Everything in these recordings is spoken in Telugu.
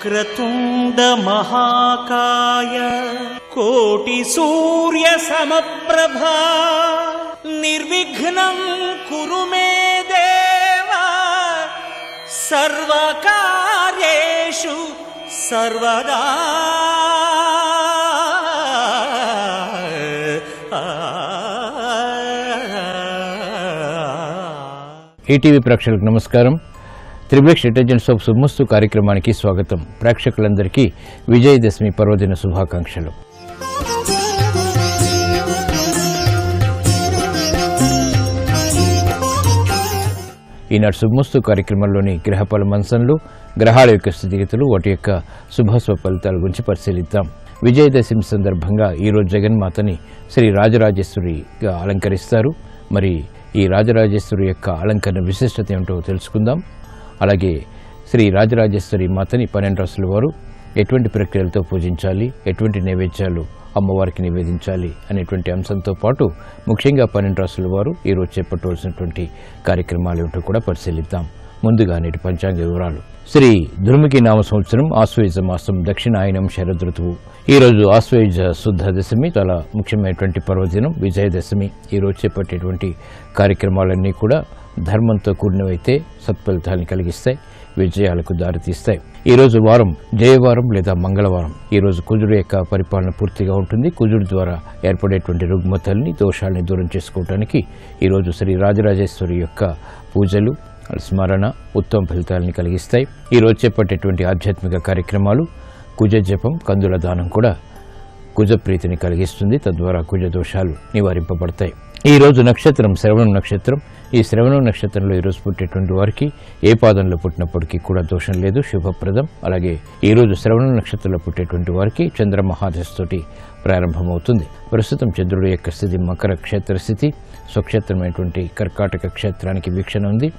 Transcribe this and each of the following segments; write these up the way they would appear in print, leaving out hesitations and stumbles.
వక్రతుండ మహాకాయ కోటి సూర్య సమప్రభా నిర్విఘ్నం కురు మే దేవ సర్వకార్యేషు సర్వదా. ఈటీవీ ప్రేక్షకులకు నమస్కారం. త్రిబ్లెక్స్ డిటర్జెంట్ సోప్ శుభమస్తు కార్యక్రమానికి స్వాగతం. ప్రేక్షకులందరికీ విజయదశమి పర్వదిన శుభాకాంక్షలు. ఈనాటి శుభమస్తు కార్యక్రమంలోని గ్రహఫల మంచంలో గ్రహాల యొక్క స్థితిగతులు, వాటి యొక్క శుభాశుభ ఫలితాల గురించి పరిశీలిద్దాం. విజయదశమి సందర్భంగా ఈరోజు జగన్మాతని శ్రీ రాజరాజేశ్వరిగా అలంకరిస్తారు. మరి ఈ రాజరాజేశ్వరి యొక్క అలంకరణ విశిష్టత ఏమిటో తెలుసుకుందాం. అలాగే శ్రీ రాజరాజేశ్వరి మాతని 12 రాసుల వారు ఎటువంటి ప్రక్రియలతో పూజించాలి, ఎటువంటి నైవేద్యాలు అమ్మవారికి నివేదించాలి అనేటువంటి అంశంతో పాటు ముఖ్యంగా 12 రాసుల వారు ఈరోజు చేపట్టవలసినటువంటి కార్యక్రమాలు ఏమిటో కూడా పరిశీలిద్దాం. ముందుగా నేటి పంచాంగ వివరాలు. శ్రీ దుర్ముఖి నామ సంవత్సరం ఆశ్వయుజ మాసం దక్షిణాయనం శరదృతువు. ఈరోజు ఆశ్వయుజ శుద్ధ దశమి, చాలా ముఖ్యమైనటువంటి పర్వదినం విజయదశమి. ఈరోజు చేపట్టేటువంటి కార్యక్రమాలన్నీ కూడా ధర్మంతో కూడినవైతే సత్ఫలితాలను కలిగిస్తాయి, విజయాలకు దారితీస్తాయి. ఈరోజు వారం జయవారం లేదా మంగళవారం. ఈరోజు కుజుడు యొక్క పరిపాలన పూర్తిగా ఉంటుంది. కుజుడు ద్వారా ఏర్పడేటువంటి రుగ్మతల్ని, దోషాలని దూరం చేసుకోవడానికి ఈరోజు శ్రీ రాజరాజేశ్వరి యొక్క పూజలు, స్మరణ ఉత్తమ ఫలితాలని కలిగిస్తాయి. ఈరోజు చేపట్టేటువంటి ఆధ్యాత్మిక కార్యక్రమాలు కుజ జపం, కందుల దానం కూడా కుజ ప్రీతిని కలిగిస్తుంది. తద్వారా కుజ దోషాలు నివారింపబడతాయి. ఈరోజు నక్షత్రం శ్రవణం నక్షత్రం. ఈ శ్రవణం నక్షత్రంలో ఈరోజు పుట్టేటువంటి వారికి ఏ పాదంలో పుట్టినప్పటికీ కూడా దోషం లేదు, శుభప్రదం. అలాగే ఈరోజు శ్రవణం నక్షత్రంలో పుట్టేటువంటి వారికి చంద్రమహాదశతోటి ప్రారంభమవుతుంది. ప్రస్తుతం చంద్రుడి యొక్క స్థితి మకర క్షేత్ర స్థితి, స్వక్షేత్రమైనటువంటి కర్కాటక క్షేత్రానికి వీక్షణ ఉంది.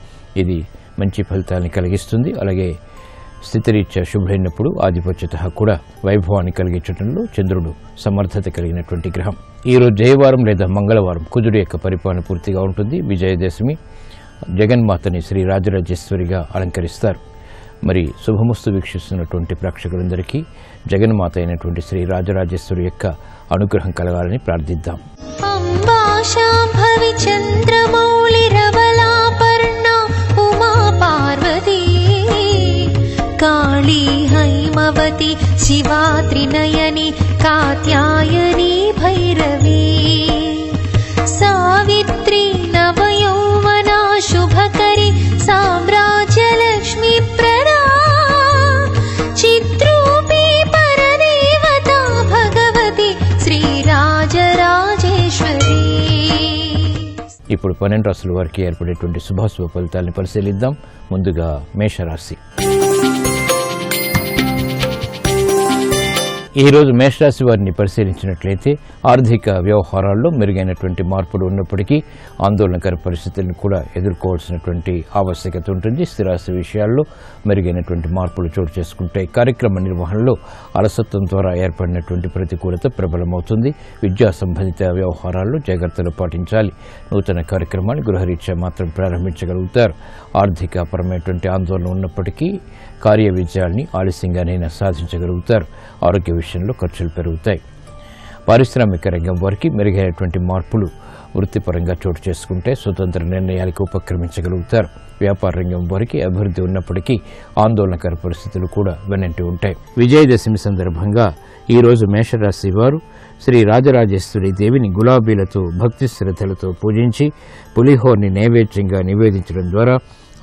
ఇది మంచి ఫలితాన్ని కలిగిస్తుంది. అలాగే స్థితిరీత్యా శుభుడైనప్పుడు ఆధిపత్యత కూడా వైభవాన్ని కలిగించడంలో చంద్రుడు సమర్థత కలిగినటువంటి గ్రహం. ఈరోజు జయవారం లేదా మంగళవారం. కుజుడు యొక్క పరిపాలన పూర్తిగా ఉంటుంది. విజయదశమి. జగన్మాతని శ్రీ రాజరాజేశ్వరిగా అలంకరిస్తారు. మరి శుభమస్తు వీక్షిస్తున్నటువంటి ప్రేక్షకులందరికీ జగన్మాత అయినటువంటి శ్రీ రాజరాజేశ్వరి యొక్క అనుగ్రహం కలగాలని ప్రార్థిద్దాం. కాళీ హైమవతి శివా త్రినయని కాత్యాయని భైరవీ సావిత్రి నవయౌవన శుభకరి సామ్రాజ్యలక్ష్మీ ప్రదా చిత్రూపీ పరదేవత భగవతి శ్రీ రాజరాజేశ్వరి. ఇప్పుడు 12 రాసుల వారికి ఏర్పడేటువంటి శుభాశుభ ఫలితాలను పరిశీలిద్దాం. ముందుగా మేషరాశి. ఈరోజు మేషరాశి వారిని పరిశీలించినట్లయితే ఆర్థిక వ్యవహారాల్లో మెరుగైనటువంటి మార్పులు ఉన్నప్పటికీ ఆందోళనకర పరిస్థితులను కూడా ఎదుర్కోవాల్సినటువంటి ఆవశ్యకత ఉంటుంది. స్థిరాస్తి విషయాల్లో మెరుగైనటువంటి మార్పులు చోటు చేసుకుంటాయి. కార్యక్రమ నిర్వహణలో అలసత్వం ద్వారా ఏర్పడినటువంటి ప్రతికూలత ప్రబలమవుతుంది. విద్యా సంబంధిత వ్యవహారాల్లో జాగ్రత్తలు పాటించాలి. నూతన కార్యక్రమాన్ని గృహరీత్యా మాత్రం ప్రారంభించగలుగుతారు. ఆర్థిక పరమైనటువంటి ఆందోళన ఉన్నప్పటికీ కార్య విజయాల్ని ఆలస్యంగానైనా సాధించగలుగుతారు. ఆరోగ్య విషయంలో ఖర్చులు పెరుగుతాయి. పారిశ్రామిక రంగం వారికి మెరుగైనటువంటి మార్పులు వృత్తిపరంగా చోటు చేసుకుంటే స్వతంత్ర నిర్ణయాలకు ఉపక్రమించగలుగుతారు. వ్యాపార రంగం వారికి అభివృద్ధి ఉన్నప్పటికీ ఆందోళనకర పరిస్థితులు కూడా వెనంటి ఉంటాయి. విజయదశమి సందర్భంగా ఈరోజు మేషరాశి వారు శ్రీ రాజరాజేశ్వరి దేవిని గులాబీలతో భక్తి శ్రద్ధలతో పూజించి పులిహోర్ని నైవేద్యంగా నివేదించడం ద్వారా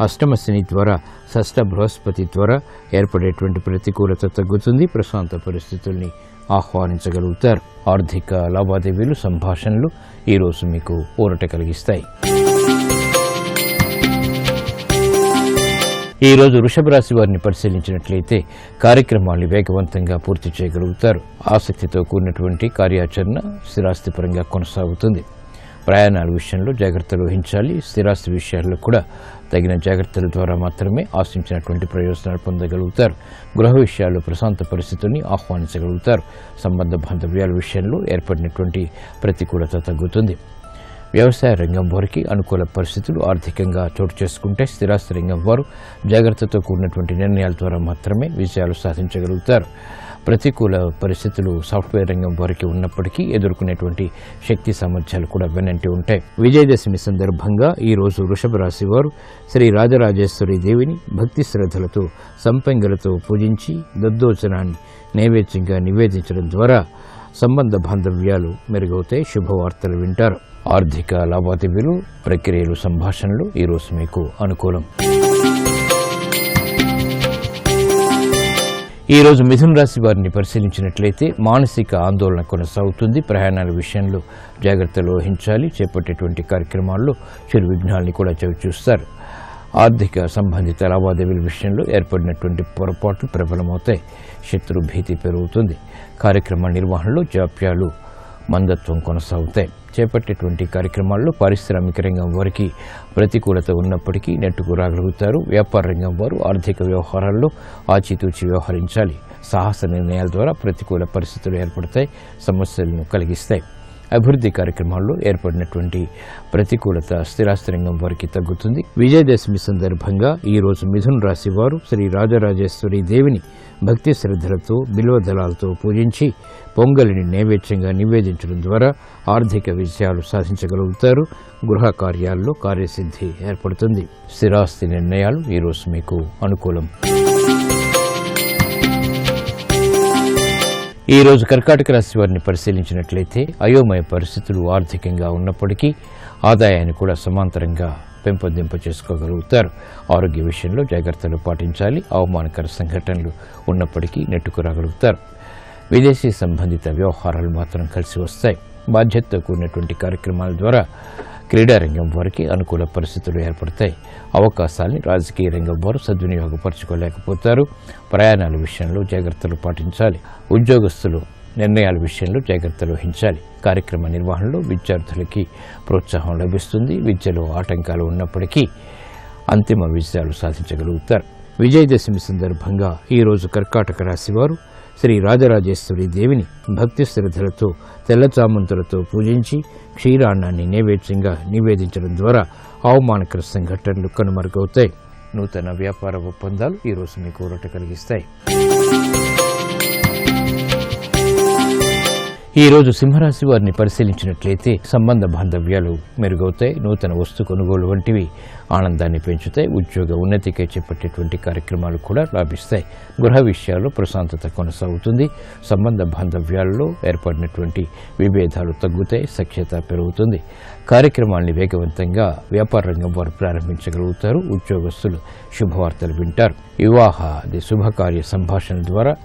అష్టమ శని ద్వారా షష్ఠ బృహస్పతి ద్వారా ఏర్పడేటువంటి ప్రతికూలత తగ్గుతుంది. ప్రశాంత పరిస్థితుల్ని ఆహ్వానించగలుగుతారు. ఆర్థిక లావాదేవీలు, సంభాషణలు ఈరోజు మీకు ఊరట కలిగిస్తాయి. ఈరోజు వృషభ రాశి వారిని పరిశీలించినట్లయితే కార్యక్రమాన్ని వేగవంతంగా పూర్తి చేయగలుగుతారు. ఆసక్తితో కూడినటువంటి కార్యాచరణ స్థిరాస్తిపరంగా కొనసాగుతుంది. ప్రయాణాల విషయంలో జాగ్రత్తలు వహించాలి. స్థిరాస్తి విషయాల్లో కూడా తగిన జాగ్రత్తల ద్వారా మాత్రమే ఆశించినటువంటి ప్రయోజనాలు పొందగలుగుతారు. గృహ విషయాల్లో ప్రశాంత పరిస్థితుల్ని ఆహ్వానించగలుగుతారు. సంబంధ బాంధవ్యాల విషయంలో ఏర్పడినటువంటి ప్రతికూలత తగ్గుతుంది. వ్యవసాయ రంగం వారికి అనుకూల పరిస్థితులు ఆర్థికంగా చోటు చేసుకుంటే స్థిరాస్తి రంగం వారు జాగ్రత్తతో కూడినటువంటి నిర్ణయాల ద్వారా మాత్రమే విజయాలు సాధించగలుగుతారు. ప్రతికూల పరిస్థితులు సాఫ్ట్వేర్ రంగం వారికి ఉన్నప్పటికీ ఎదుర్కొనేటువంటి శక్తి సామర్థ్యాలు కూడా వెనంటి ఉంటాయి. విజయదశమి సందర్భంగా ఈ రోజు వృషభ రాశి వారు శ్రీ రాజరాజేశ్వరి దేవిని భక్తి శ్రద్ధలతో సంపెంగలతో పూజించి దద్దోజనాన్ని నైవేద్యంగా నివేదించడం ద్వారా సంబంధ బాంధవ్యాలు మెరుగవుతాయి. శుభవార్తలు వింటారు. ఆర్థిక లావాదేవీలు, ప్రక్రియలు, సంభాషణలు ఈరోజు మీకు అనుకూలం. ఈ రోజు మిథున రాశి వారిని పరిశీలించినట్లయితే మానసిక ఆందోళన కొనసాగుతుంది. ప్రయాణాల విషయంలో జాగ్రత్తలు వహించాలి. చేపట్టేటువంటి కార్యక్రమాల్లో చిరు విఘ్నాల్ని కూడా చవిచూస్తారు. ఆర్థిక సంబంధిత లావాదేవీల విషయంలో ఏర్పడినటువంటి పొరపాట్లు ప్రబలమవుతాయి. శత్రు భీతి పెరుగుతుంది. కార్యక్రమ నిర్వహణలో జాప్యాలు, మందత్వం కొనసాగుతాయి. చేపట్టేటువంటి కార్యక్రమాల్లో పారిశ్రామిక రంగం వారికి ప్రతికూలత ఉన్నప్పటికీ నెట్టుకు రాగలుగుతారు. వ్యాపార రంగం వారు ఆర్థిక వ్యవహారాల్లో ఆచితూచి వ్యవహరించాలి. సాహస నిర్ణయాల ద్వారా ప్రతికూల పరిస్థితులు ఏర్పడతాయి, సమస్యలను కలిగిస్తాయి. అభివృద్ధి కార్యక్రమాల్లో ఏర్పడినటువంటి ప్రతికూలత స్థిరాస్తి రంగం వారికి తగ్గుతుంది. విజయదశమి సందర్భంగా ఈ రోజు మిథున రాశి వారు శ్రీ రాజరాజేశ్వరి దేవిని భక్తి శ్రద్ధలతో బిల్వ దళాలతో పూజించి పొంగలిని నైవేద్యంగా నివేదించడం ద్వారా ఆర్థిక విజయాలు సాధించగలుగుతారు. గృహ కార్యాల్లో కార్యసిద్ధి ఏర్పడుతుంది. స్థిరాస్తి నిర్ణయాలు ఈరోజు మీకు అనుకూలం. ఈ రోజు కర్కాటక రాశి వారిని పరిశీలించినట్లయితే అయోమయ పరిస్థితులు ఆర్థికంగా ఉన్నప్పటికీ ఆదాయాన్ని కూడా సమాంతరంగా పెంపొందింప చేసుకోగలుగుతారు. ఆరోగ్య విషయంలో జాగ్రత్తలు పాటించాలి. అవమానకర సంఘటనలు ఉన్నప్పటికీ నెట్టుకు రాగలుగుతారు. విదేశీ సంబంధిత వ్యవహారాలు మాత్రం కలిసి వస్తాయి. బాధ్యతతో కూడినటువంటి కార్యక్రమాల ద్వారా క్రీడా రంగం వారికి అనుకూల పరిస్థితులు ఏర్పడతాయి. అవకాశాన్ని రాజకీయ రంగం వారు సద్వినియోగపరచుకోలేకపోతారు. ప్రయాణాల విషయంలో జాగ్రత్తలు పాటించాలి. ఉద్యోగస్తులు నిర్ణయాల విషయంలో జాగ్రత్తలు వహించాలి. కార్యక్రమ నిర్వహణలో విద్యార్థులకి ప్రోత్సాహం లభిస్తుంది. విద్యలో ఆటంకాలు ఉన్నప్పటికీ అంతిమ విజయాలు సాధించగలుగుతారు. విజయదశమి సందర్భంగా ఈ రోజు కర్కాటక రాశి వారు శ్రీ రాజరాజేశ్వరి దేవిని భక్తి శ్రద్ధలతో తెల్లచామంతులతో పూజించి క్షీరాన్నాన్ని నైవేద్యంగా నివేదించడం ద్వారా అవమానకర సంఘటనలు కనుమరుగవుతాయి. నూతన వ్యాపార ఒప్పందాలు ఈరోజు మీకు ఊరట కలిగిస్తాయి. ఈ రోజు సింహరాశి వారిని పరిశీలించినట్లయితే సంబంధ బాంధవ్యాలు మెరుగవుతాయి. నూతన వస్తు కొనుగోలు వంటివి ఆనందాన్ని పెంచుతాయి. ఉద్యోగ ఉన్నతికై చేపట్టేటువంటి కార్యక్రమాలు కూడా లాభిస్తాయి. గృహ విషయాల్లో ప్రశాంతత కొనసాగుతుంది. సంబంధ బాంధవ్యాలలో ఏర్పడినటువంటి విభేదాలు తగ్గుతాయి. సఖ్యత పెరుగుతుంది. కార్యక్రమాల్ని వేగవంతంగా వ్యాపార రంగం వారు ప్రారంభించగలుగుతారు. ఉద్యోగస్తులు శుభవార్తలు వింటారు. వివాహాది శుభకార్య సంభాషణ ద్వారా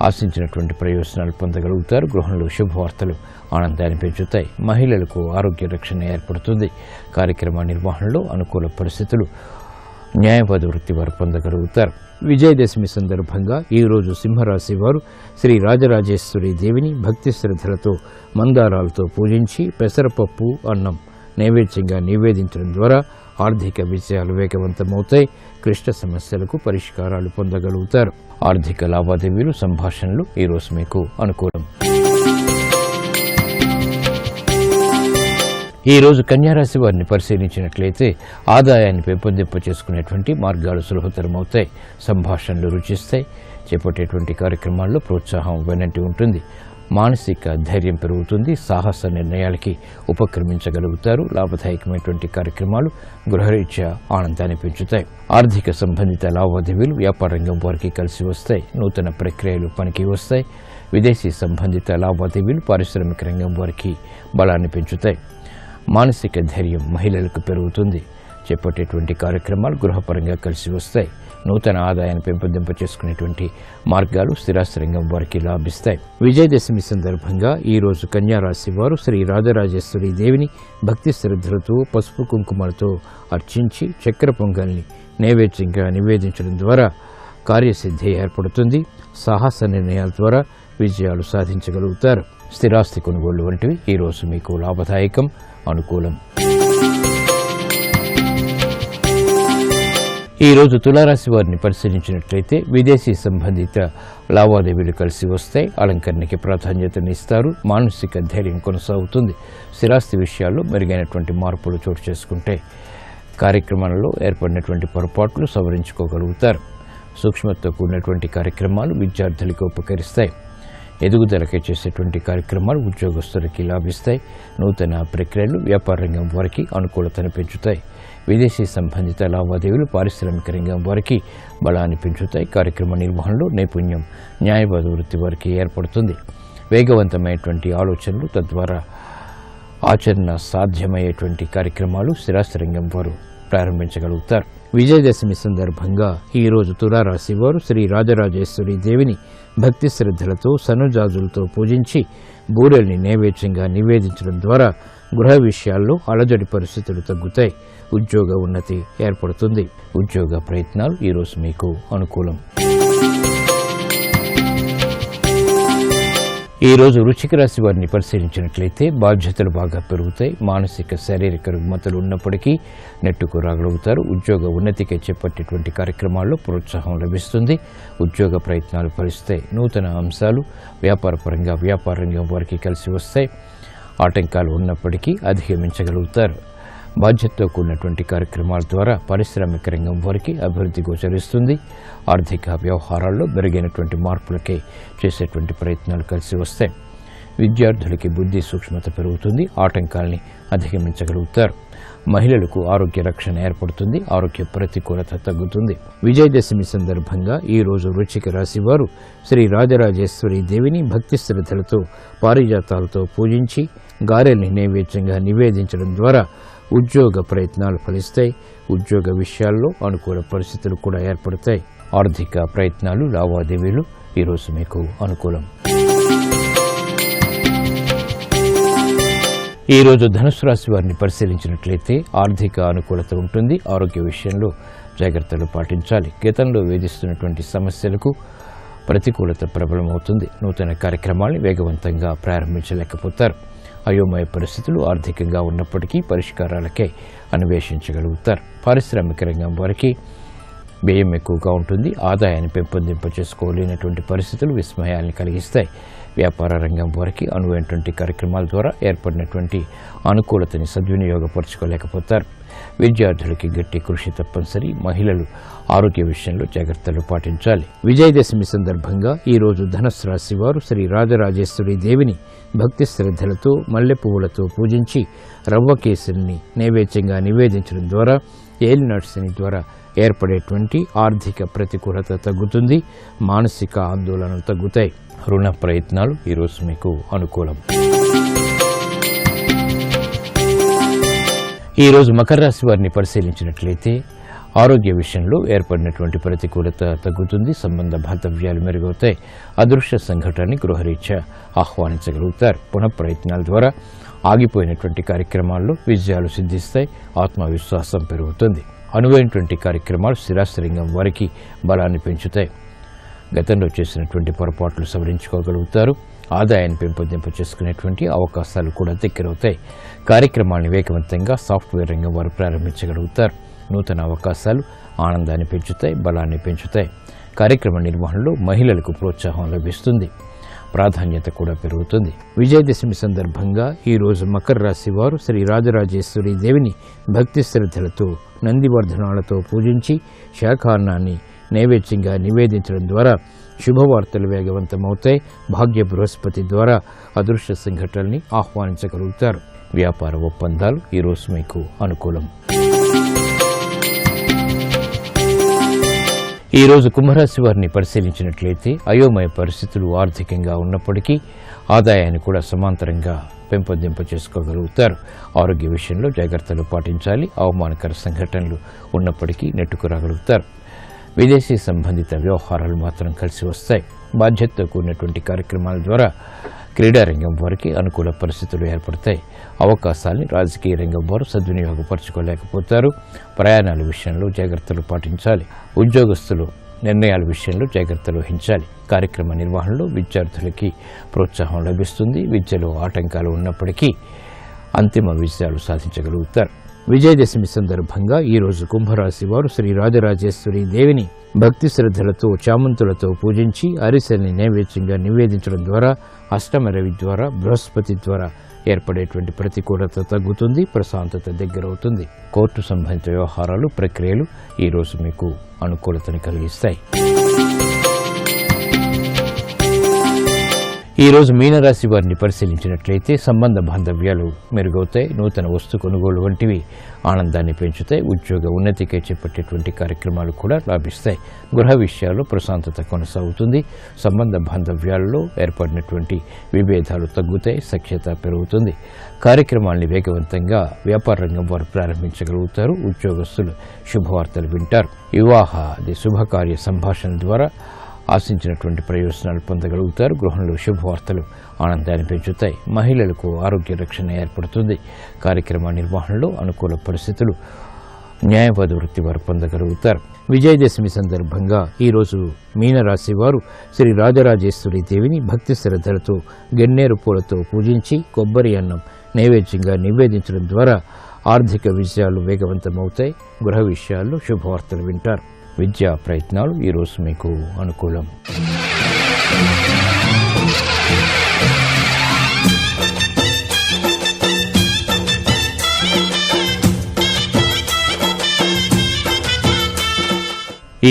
ఆశించినటువంటి ప్రయోజనాలు పొందగలుగుతారు. గృహంలో శుభవార్తలు ఆనందాన్ని పెంచుతాయి. మహిళలకు ఆరోగ్య రక్షణ ఏర్పడుతుంది. కార్యక్రమ నిర్వహణలో అనుకూల పరిస్థితులు న్యాయవాద వృత్తి వారు పొందగలుగుతారు. విజయదశమి సందర్భంగా ఈ రోజు సింహరాశి వారు శ్రీ రాజరాజేశ్వరి దేవిని భక్తి శ్రద్ధలతో మందారాలతో పూజించి పెసరపప్పు, అన్నం నైవేద్యంగా నివేదించడం ద్వారా ఆర్థిక విజయాలు వేగవంతమవుతాయి. క్లిష్ట సమస్యలకు పరిష్కారాలు పొందగలుగుతారు. ఆర్థిక లావాదేవీలు, సంభాషణలు ఈరోజు మీకు అనుకూలం. ఈ రోజు కన్యారాశి వారిని పరిశీలించినట్లయితే ఆదాయాన్ని పెంపొందింప చేసుకునేటువంటి మార్గాలు సులభతరమవుతాయి. సంభాషణలు రుచిస్తాయి. చేపట్టేటువంటి కార్యక్రమాల్లో ప్రోత్సాహం వెనంటి ఉంటుంది. మానసిక ధైర్యం పెరుగుతుంది. సాహస నిర్ణయాలకి ఉపక్రమించగలుగుతారు. లాభదాయకమైనటువంటి కార్యక్రమాలు గృహరీత్యా ఆనందాన్ని పెంచుతాయి. ఆర్థిక సంబంధిత లావాదేవీలు వ్యాపార రంగం వారికి కలిసి వస్తాయి. నూతన ప్రక్రియలు పనికి వస్తాయి. విదేశీ సంబంధిత లావాదేవీలు పారిశ్రామిక రంగం వారికి బలాన్ని పెంచుతాయి. మానసిక ధైర్యం మహిళలకు పెరుగుతుంది. చేపట్టేటువంటి కార్యక్రమాలు గృహపరంగా కలిసి వస్తాయి. నూతన ఆదాయాన్ని పెంపొందింప చేసుకునేటువంటి మార్గాలు స్థిరాస్తి రంగం వారికి లాభిస్తాయి. విజయదశమి సందర్భంగా ఈ రోజు కన్యారాశి వారు శ్రీ రాజరాజేశ్వరి దేవిని భక్తి శ్రద్ధలతో పసుపు కుంకుమలతో అర్చించి చక్కెర పొంగల్ని నైవేద్యంగా నివేదించడం ద్వారా కార్యసిద్ధి ఏర్పడుతుంది. సాహస నిర్ణయాల ద్వారా విజయాలు సాధించగలుగుతారు. స్థిరాస్తి కొనుగోళ్లు వంటివి ఈరోజు మీకు లాభదాయకం, అనుకూలం. ఈరోజు తులారాశి వారిని పరిశీలించినట్లయితే విదేశీ సంబంధిత లావాదేవీలు కలిసి వస్తాయి. అలంకరణకి ప్రాధాన్యతనిస్తారు. మానసిక ధైర్యం కొనసాగుతుంది. స్థిరాస్తి విషయాల్లో మెరుగైనటువంటి మార్పులు చోటు చేసుకుంటే కార్యక్రమాలలో ఏర్పడినటువంటి పొరపాట్లు సవరించుకోగలుగుతారు. సూక్ష్మతతో కూడినటువంటి కార్యక్రమాలు విద్యార్థులకు ఉపకరిస్తాయి. ఎదుగుదలకే చేసేటువంటి కార్యక్రమాలు ఉద్యోగస్తులకి లాభిస్తాయి. నూతన ప్రక్రియలు వ్యాపార రంగం వారికి అనుకూలతను పెంచుతాయి. విదేశీ సంబంధిత లావాదేవీలు పారిశ్రామిక రంగం వారికి బలాన్ని పెంచుతాయి. కార్యక్రమ నిర్వహణలో నైపుణ్యం న్యాయవాద వృత్తి వారికి ఏర్పడుతుంది. వేగవంతమైనటువంటి ఆలోచనలు తద్వారా ఆచరణ సాధ్యమయ్యేటువంటి కార్యక్రమాలు స్థిరాస్తి రంగం వారు ప్రారంభించగలుగుతారు. విజయదశమి సందర్భంగా ఈరోజు తులారాశి వారు శ్రీ రాజరాజేశ్వరి దేవిని భక్తి శ్రద్ధలతో సన్నజాజులతో పూజించి బూరెల్ని నైవేద్యంగా నివేదించడం ద్వారా గృహ విషయాల్లో అలజడి పరిస్థితులు తగ్గుతాయి. ఉద్యోగ ఉన్నతి ఏర్పడుతుంది. ఉద్యోగ ప్రయత్నాలు ఈరోజు మీకు అనుకూలం. ఈరోజు వృశ్చిక రాశి వారిని పరిశీలించినట్లయితే బాధ్యతలు బాగా పెరుగుతాయి. మానసిక శారీరక రుగ్మతలు ఉన్నప్పటికీ నెట్టుకు రాగలుగుతారు. ఉద్యోగ ఉన్నతికి చేపట్టేటువంటి కార్యక్రమాల్లో ప్రోత్సాహం లభిస్తుంది. ఉద్యోగ ప్రయత్నాలు ఫలిస్తాయి. నూతన అంశాలు వ్యాపారపరంగా వ్యాపార రంగం వారికి కలిసి వస్తాయి. ఆటంకాలు ఉన్నప్పటికీ అధిగమించగలుగుతారు. బాధ్యతతో కూడినటువంటి కార్యక్రమాల ద్వారా పారిశ్రామిక రంగం వారికి అభివృద్ధి గోచరిస్తుంది. ఆర్థిక వ్యవహారాల్లో మెరుగైనటువంటి మార్పులకే చేసేటువంటి ప్రయత్నాలు కలిసి వస్తాయి. విద్యార్థులకి బుద్ధి సూక్ష్మత పెరుగుతుంది. ఆటంకాల్ని అధిగమించగలుగుతారు. మహిళలకు ఆరోగ్య రక్షణ ఏర్పడుతుంది. ఆరోగ్య ప్రతికూలత తగ్గుతుంది. విజయదశమి సందర్భంగా ఈరోజు వృశ్చిక రాశి వారు శ్రీ రాజరాజేశ్వరి దేవిని భక్తి శ్రద్ధలతో పారిజాతాలతో పూజించి గారెల్ని నైవేద్యంగా నివేదించడం ద్వారా ఉద్యోగ ప్రయత్నాలు ఫలిస్తాయి. ఉద్యోగ విషయాల్లో అనుకూల పరిస్థితులు కూడా ఏర్పడతాయి. ఆర్థిక ప్రయత్నాలు లావాదేవీలు ఈరోజు మీకు అనుకూలం. ఈరోజు ధనుసు రాశి వారిని పరిశీలించినట్లయితే ఆర్థిక అనుకూలత ఉంటుంది. ఆరోగ్య విషయంలో జాగ్రత్తలు పాటించాలి. గతంలో వేధిస్తున్నటువంటి సమస్యలకు ప్రతికూలత ప్రబలమవుతుంది. నూతన కార్యక్రమాల్ని వేగవంతంగా ప్రారంభించలేకపోతారు. అయోమయ పరిస్థితులు ఆర్థికంగా ఉన్నప్పటికీ పరిష్కారాలకే అన్వేషించగలుగుతారు. పారిశ్రామిక రంగం వారికి వ్యయం ఎక్కువగా ఉంటుంది. ఆదాయాన్ని పెంపొందింప చేసుకోలేనటువంటి పరిస్థితులు విస్మయాన్ని కలిగిస్తాయి. వ్యాపార రంగం వారికి అనువైనటువంటి కార్యక్రమాల ద్వారా ఏర్పడినటువంటి అనుకూలతని సద్వినియోగపరచుకోలేకపోతారు. విద్యార్థులకి గట్టి కృషి తప్పనిసరి. మహిళలు ఆరోగ్య విషయంలో జాగ్రత్తలు పాటించాలి. విజయదశమి సందర్భంగా ఈరోజు ధనుసు రాశి వారు శ్రీ రాజరాజేశ్వరి దేవిని భక్తి శ్రద్ధలతో మల్లె పువ్వులతో పూజించి రవ్వ కేసరిని నైవేద్యంగా నివేదించడం ద్వారా ఏలినాటి శని ద్వారా ఏర్పడేటువంటి ఆర్థిక ప్రతికూలత తగ్గుతుంది. మానసిక ఆందోళనలు తగ్గుతాయి. రుణ ప్రయత్నాలు ఈరోజు మీకు అనుకూలం. ఈరోజు మకర రాశి వారిని పరిశీలించినట్లయితే ఆరోగ్య విషయంలో ఏర్పడినటువంటి ప్రతికూలత తగ్గుతుంది. సంబంధ బాంధవ్యాలు మెరుగవుతాయి. అదృశ్య సంఘటనని గృహరీత్యా ఆహ్వానించగలుగుతారు. పునః ప్రయత్నాల ద్వారా ఆగిపోయినటువంటి కార్యక్రమాల్లో విజయాలు సిద్ధిస్తాయి. ఆత్మవిశ్వాసం పెరుగుతుంది. అనువైనటువంటి కార్యక్రమాలు స్థిరాస్తి రంగం వారికి బలాన్ని పెంచుతాయి. గతంలో చేసినటువంటి పొరపాట్లు సవరించుకోగలుగుతారు. ఆదాయాన్ని పెంపొందింప చేసుకునేటువంటి అవకాశాలు కూడా దగ్గరవుతాయి. కార్యక్రమాన్ని వేగవంతంగా సాఫ్ట్వేర్ రంగం వారు ప్రారంభించగలుగుతారు. నూతన అవకాశాలు ఆనందాన్ని పెంచుతాయి, బలాన్ని పెంచుతాయి. కార్యక్రమ నిర్వహణలో మహిళలకు ప్రోత్సాహం లభిస్తుంది. ప్రాధాన్యత కూడా పెరుగుతుంది. విజయదశమి సందర్భంగా ఈరోజు మకర రాశి వారు శ్రీ రాజరాజేశ్వరి దేవిని భక్తి శ్రద్ధలతో నందివర్ధనాలతో పూజించి శాఖాన్నాన్ని నైవేద్యంగా నివేదించడం ద్వారా శుభవార్తలు వేగవంతమవుతాయి. భాగ్య బృహస్పతి ద్వారా అదృశ్య సంఘటనల్ని ఆహ్వానించగలుగుతారు. వ్యాపార ఒప్పందాలు ఈరోజు మీకు అనుకూలం. ఈరోజు కుంభరాశి వారిని పరిశీలించినట్లయితే అయోమయ పరిస్థితులు ఆర్థికంగా ఉన్నప్పటికీ ఆదాయాన్ని కూడా సమాంతరంగా పెంపొందింప చేసుకోగలుగుతారు. ఆరోగ్య విషయంలో జాగ్రత్తలు పాటించాలి. అవమానకర సంఘటనలు ఉన్నప్పటికీ నెట్టుకురాగలుగుతారు. విదేశీ సంబంధిత వ్యవహారాలు మాత్రం కలిసి వస్తాయి. బాధ్యతతో కూడినటువంటి కార్యక్రమాల ద్వారా క్రీడారంగం వారికి అనుకూల పరిస్థితులు ఏర్పడతాయి. అవకాశాన్ని రాజకీయ రంగం వారు సద్వినియోగపరచుకోలేకపోతారు. ప్రయాణాల విషయంలో జాగ్రత్తలు పాటించాలి. ఉద్యోగస్తులు నిర్ణయాల విషయంలో జాగ్రత్తలు వహించాలి. కార్యక్రమ నిర్వహణలో విద్యార్థులకి ప్రోత్సాహం లభిస్తుంది. విద్యలో ఆటంకాలు ఉన్నప్పటికీ అంతిమ విజయాలు సాధించగలుగుతారు. విజయదశమి సందర్భంగా ఈరోజు కుంభరాశి వారు శ్రీ రాజరాజేశ్వరి దేవిని భక్తి శ్రద్ధలతో చామంతులతో పూజించి అరిసెల్ని నైవేద్యంగా నివేదించడం ద్వారా అష్టమ రవి ద్వారా బృహస్పతి ద్వారా ఏర్పడేటువంటి ప్రతికూలత తగ్గుతుంది, ప్రశాంతత దగ్గరవుతుంది. కోర్టు సంబంధిత వ్యవహారాలు ప్రక్రియలు ఈరోజు మీకు అనుకూలతని కలిగిస్తాయి. ఈరోజు మీనరాశి వారిని పరిశీలించినట్లయితే సంబంధ బాంధవ్యాలు మెరుగవుతాయి, నూతన వస్తు కొనుగోలు వంటివి ఆనందాన్ని పెంచుతాయి, ఉద్యోగ ఉన్నతికై చేపట్టేటువంటి కార్యక్రమాలు కూడా లాభిస్తాయి. గృహ విషయాల్లో ప్రశాంతత కొనసాగుతుంది, సంబంధ బాంధవ్యాలలో ఏర్పడినటువంటి విభేదాలు తగ్గుతాయి, సఖ్యత పెరుగుతుంది. కార్యక్రమాల్ని వేగవంతంగా వ్యాపార రంగం వారు ప్రారంభించగలుగుతారు, ఉద్యోగస్తులు శుభవార్తలు వింటారు. వివాహాది శుభకార్య సంభాషణ ద్వారా ఆశించినటువంటి ప్రయోజనాలు పొందగలుగుతారు. గృహంలో శుభవార్తలు ఆనందాన్ని పెంచుతాయి. మహిళలకు ఆరోగ్య రక్షణ ఏర్పడుతుంది. కార్యక్రమ నిర్వహణలో అనుకూల పరిస్థితులు న్యాయవాద వృత్తి వారు పొందగలుగుతారు. విజయదశమి సందర్భంగా ఈరోజు మీనరాశి వారు శ్రీ రాజరాజేశ్వరి దేవిని భక్తి శ్రద్ధలతో గన్నేరు పూలతో పూజించి కొబ్బరి అన్నం నైవేద్యంగా నివేదించడం ద్వారా ఆర్థిక విషయాలు వేగవంతమవుతాయి. గృహ విషయాల్లో శుభవార్తలు వింటారు. విద్యా ప్రయత్నాలు ఈరోజు మీకు అనుకూలం.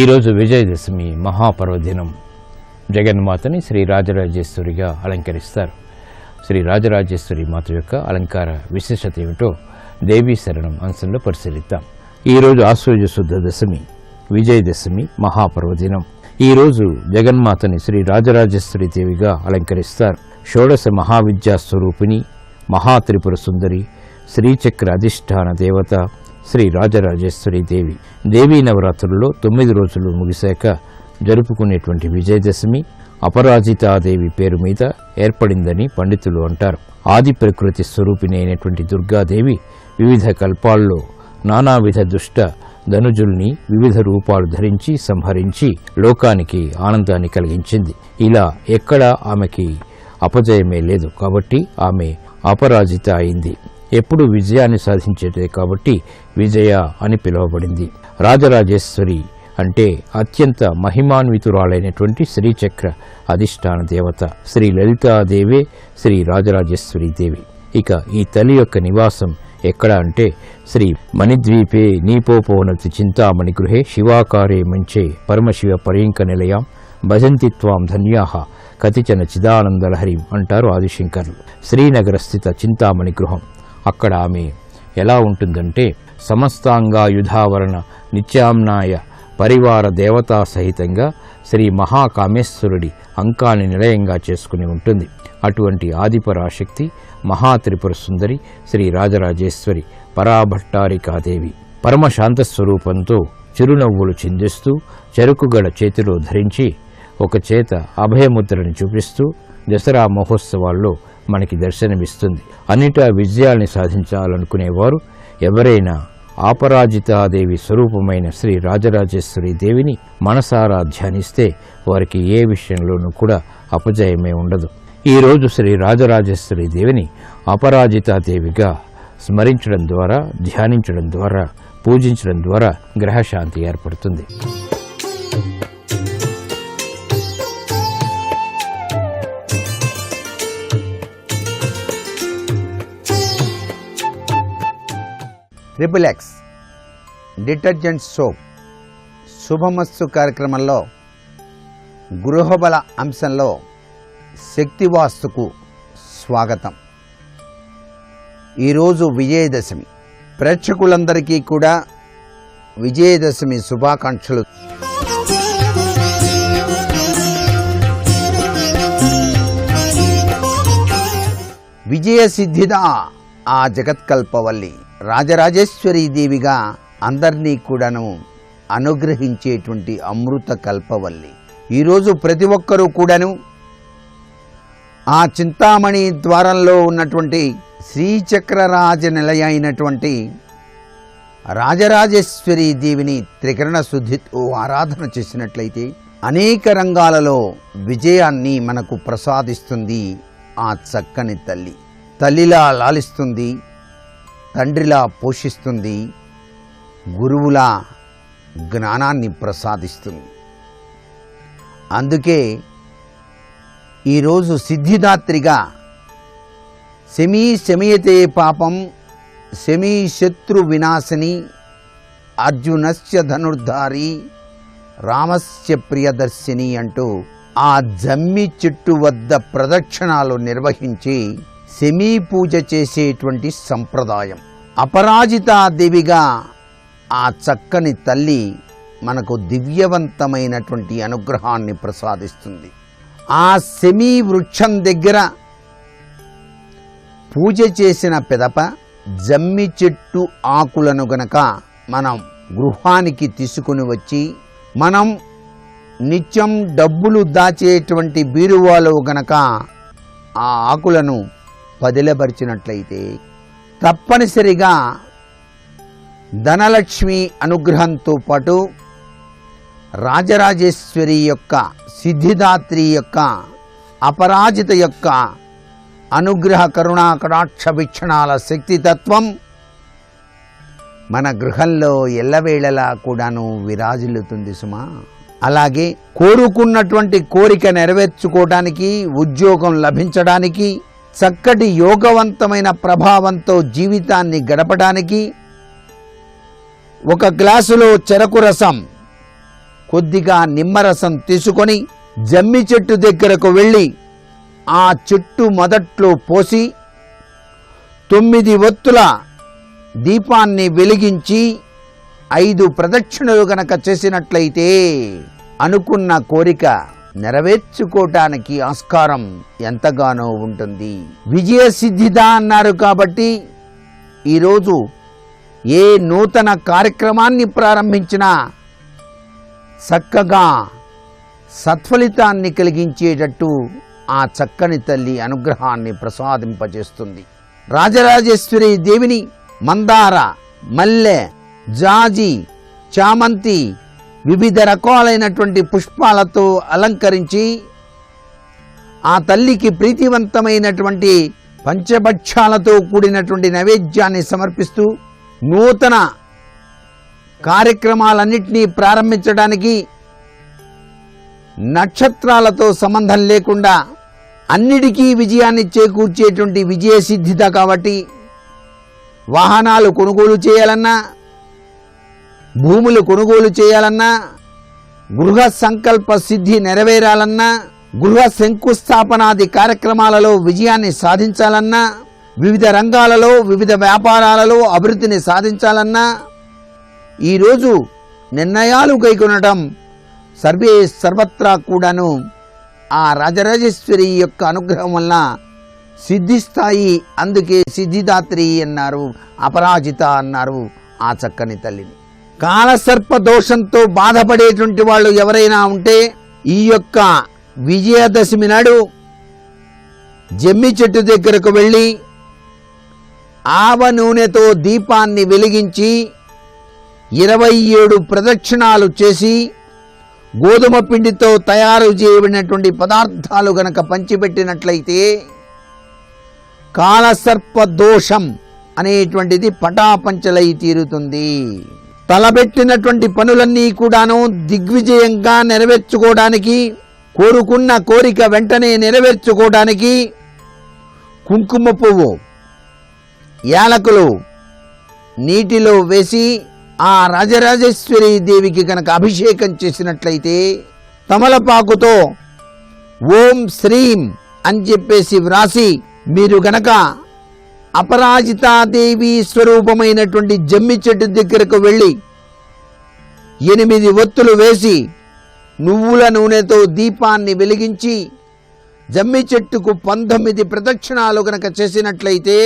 ఈరోజు విజయదశమి మహాపర్వదినం. జగన్మాతని శ్రీ రాజరాజేశ్వరిగా అలంకరిస్తారు. శ్రీ రాజరాజేశ్వరి మాత యొక్క అలంకార విశేషత ఏమిటో దేవీ శరణం అంశంలో పరిశీలిద్దాం. ఈరోజు ఆశ్వయుజ శుద్ధ దశమి, విజయదశమి మహాపర్వదినం. ఈరోజు జగన్మాతని శ్రీ రాజరాజేశ్వరి దేవిగా అలంకరిస్తారు. షోడశ మహావిద్యా స్వరూపిణి, మహాత్రిపుర సుందరి, శ్రీచక్ర అధిష్టాన దేవత శ్రీ రాజరాజేశ్వరి దేవి. దేవీ నవరాత్రుల్లో 9 రోజులు ముగిశాక జరుపుకునేటువంటి విజయదశమి అపరాజితాదేవి పేరు మీద ఏర్పడిందని పండితులు అంటారు. ఆది ప్రకృతి స్వరూపిణి అయినటువంటి దుర్గాదేవి వివిధ కల్పాల్లో నానావిధ దుష్ట ధనుజుల్ని వివిధ రూపాలు ధరించి సంహరించి లోకానికి ఆనందాన్ని కలిగించింది. ఇలా ఎక్కడా ఆమెకి అపజయమే లేదు, కాబట్టి ఆమె అపరాజిత అయింది. ఎప్పుడు విజయాన్ని సాధించేదే కాబట్టి విజయ అని పిలువబడింది. రాజరాజేశ్వరి అంటే అత్యంత మహిమాన్వితురాలైనటువంటి శ్రీచక్ర అధిష్టాన దేవత శ్రీ లలితాదేవే శ్రీ రాజరాజేశ్వరి దేవి. ఇక ఈ తల్లి యొక్క నివాసం ఎక్కడ అంటే శ్రీ మణిద్వీపే నీపోపవనతి చింతామణి గృహే శివాకారే మంచే పరమశివ పర్యంక నిలయాం భజంతి త్వాం ధన్యాః కతిచన చిదానందలహరిం అంటారు ఆదిశంకర్లు. శ్రీనగర స్థిత చింతామణి గృహం. అక్కడ ఆమె ఎలా ఉంటుందంటే సమస్తాంగాయుధావరణ నిత్యామ్నాయ పరివార దేవతా సహితంగా శ్రీ మహాకామేశ్వరుడి అంకాన్ని నిలయంగా చేసుకుని ఉంటుంది. అటువంటి ఆదిపరాశక్తి మహాత్రిపుర సుందరి శ్రీ రాజరాజేశ్వరి పరాభట్టారికాదేవి పరమశాంత స్వరూపంతో చిరునవ్వులు చిందిస్తూ చెరుకుగడ చేతిలో ధరించి ఒక చేత అభయముద్రని చూపిస్తూ దసరా మహోత్సవాల్లో మనకి దర్శనమిస్తుంది. అన్నిటా విజయాల్ని సాధించాలనుకునేవారు ఎవరైనా ఆపరాజితాదేవి స్వరూపమైన శ్రీ రాజరాజేశ్వరి దేవిని మనసారా ధ్యానిస్తే వారికి ఏ విషయంలోనూ కూడా అపజయమే ఉండదు. ఈరోజు శ్రీ రాజరాజేశ్వరి దేవిని అపరాజితాదేవిగా స్మరించడం ద్వారా, ధ్యానించడం ద్వారా, పూజించడం ద్వారా గ్రహశాంతి ఏర్పడుతుంది. ట్రిపుల్ ఎక్స్ డిటర్జెంట్ సోప్ శుభమస్తు కార్యక్రమంలో గృహబల అంశంలో శక్తివాస్తుకు స్వాగతం. ఈరోజు విజయదశమి. ప్రేక్షకులందరికీ కూడా విజయదశమి శుభాకాంక్షలు. విజయసిద్ధిదా ఆ జగత్కల్పవల్లి రాజరాజేశ్వరీ దేవిగా అందరినీ కూడాను అనుగ్రహించేటువంటి అమృత కల్పవల్లి. ఈరోజు ప్రతి ఒక్కరూ కూడాను ఆ చింతామణి ద్వారంలో ఉన్నటువంటి శ్రీచక్రరాజ నిలయ అయినటువంటి రాజరాజేశ్వరీ దేవిని త్రికరణ శుద్ధితో ఆరాధన చేసినట్లయితే అనేక రంగాలలో విజయాన్ని మనకు ప్రసాదిస్తుంది. ఆ చక్కని తల్లి తల్లిలా లాలిస్తుంది, తండ్రిలా పోషిస్తుంది, గురువులా జ్ఞానాన్ని ప్రసాదిస్తుంది. అందుకే ఈరోజు సిద్ధిదాత్రిగా శమీ శమయతే పాపం శమీ శత్రు వినాశిని అర్జునస్య ధనుర్ధారి రామస్య ప్రియదర్శిని అంటూ ఆ జమ్మి చెట్టు వద్ద ప్రదక్షిణాలు నిర్వహించి శమీ పూజ చేసేటువంటి సంప్రదాయం. అపరాజితాదేవిగా ఆ చక్కని తల్లి మనకు దివ్యవంతమైనటువంటి అనుగ్రహాన్ని ప్రసాదిస్తుంది. ఆ శమీ వృక్షం దగ్గర పూజ చేసిన పిదప జమ్మి చెట్టు ఆకులను గనక మనం గృహానికి తీసుకుని వచ్చి మనం నిత్యం డబ్బులు దాచేటువంటి బీరువాలో గనక ఆ ఆకులను పదిలపరిచినట్లయితే తప్పనిసరిగా ధనలక్ష్మి అనుగ్రహంతో పాటు రాజరాజేశ్వరి యొక్క, సిద్ధిదాత్రి యొక్క, అపరాజిత యొక్క అనుగ్రహ కరుణా కటాక్ష వీక్షణాల శక్తితత్వం మన గృహంలో ఎల్లవేళలా కూడాను విరాజిల్లుతుంది సుమా. అలాగే కోరుకున్నటువంటి కోరిక నెరవేర్చుకోవడానికి, ఉద్యోగం లభించడానికి, చక్కటి యోగవంతమైన ప్రభావంతో జీవితాన్ని గడపడానికి ఒక గ్లాసులో చెరకు రసం, కొద్దిగా నిమ్మరసం తీసుకొని జమ్మి చెట్టు దగ్గరకు వెళ్ళి ఆ చెట్టు మొదట్లో పోసి 9 ఒత్తుల దీపాన్ని వెలిగించి 5 ప్రదక్షిణలు గనక చేసినట్లయితే అనుకున్న కోరిక నెరవేర్చుకోవటానికి ఆస్కారం ఎంతగానో ఉంటుంది. విజయ సిద్ధిదా అన్నారు కాబట్టి ఈరోజు ఏ నూతన కార్యక్రమాన్ని ప్రారంభించినా చక్కగా సత్ఫలితాన్ని కలిగించేటట్టు ఆ చక్కని తల్లి అనుగ్రహాన్ని ప్రసాదింపజేస్తుంది. రాజరాజేశ్వరి దేవిని మందార, మల్లె, జాజి, చామంతి వివిధ రకాలైనటువంటి పుష్పాలతో అలంకరించి ఆ తల్లికి ప్రీతివంతమైనటువంటి పంచభక్షాలతో కూడినటువంటి నైవేద్యాన్ని సమర్పిస్తూ నూతన కార్యక్రమాలన్నింటినీ ప్రారంభించడానికి నక్షత్రాలతో సంబంధం లేకుండా అన్నిటికీ విజయాన్ని చేకూర్చేటువంటి విజయ సిద్ధిత కాబట్టి వాహనాలు కొనుగోలు చేయాలన్నా, భూములు కొనుగోలు చేయాలన్నా, గృహ సంకల్ప సిద్ధి నెరవేరాలన్నా, గృహ శంకుస్థాపనాది కార్యక్రమాలలో విజయాన్ని సాధించాలన్నా, వివిధ రంగాలలో వివిధ వ్యాపారాలలో అభివృద్ధిని సాధించాలన్నా ఈరోజు నిర్ణయాలు కైకొనడం సర్వే సర్వత్రా కూడాను ఆ రాజరాజేశ్వరి యొక్క అనుగ్రహం వల్ల సిద్ధిస్తాయి. అందుకే సిద్ధిదాత్రి అన్నారు, అపరాజిత అన్నారు ఆ చక్కని తల్లిని. కాలసర్ప దోషంతో బాధపడేటువంటి వాళ్ళు ఎవరైనా ఉంటే ఈ యొక్క విజయదశమి నాడు జమ్మి చెట్టు దగ్గరకు వెళ్ళి ఆవ నూనెతో దీపాన్ని వెలిగించి 27 ప్రదక్షిణాలు చేసి గోధుమ పిండితో తయారు చేయబడినటువంటి పదార్థాలు గనక పంచిపెట్టినట్లయితే కాలసర్ప దోషం అనేటువంటిది పటాపంచలై తీరుతుంది. తలబెట్టినటువంటి పనులన్నీ కూడాను దిగ్విజయంగా నెరవేర్చుకోవడానికి, కోరుకున్న కోరిక వెంటనే నెరవేర్చుకోవడానికి కుంకుమ పువ్వు, యాలకులు నీటిలో వేసి ఆ రాజరాజేశ్వరి దేవికి కనుక అభిషేకం చేసినట్లయితే తమలపాకుతో ఓం శ్రీం అని చెప్పేసి వ్రాసి మీరు గనక అపరాజితాదేవి స్వరూపమైనటువంటి జమ్మి చెట్టు దగ్గరకు వెళ్ళి 8 ఒత్తులు వేసి నువ్వుల నూనెతో దీపాన్ని వెలిగించి జమ్మి చెట్టుకు 19 ప్రదక్షిణాలు గనక చేసినట్లయితే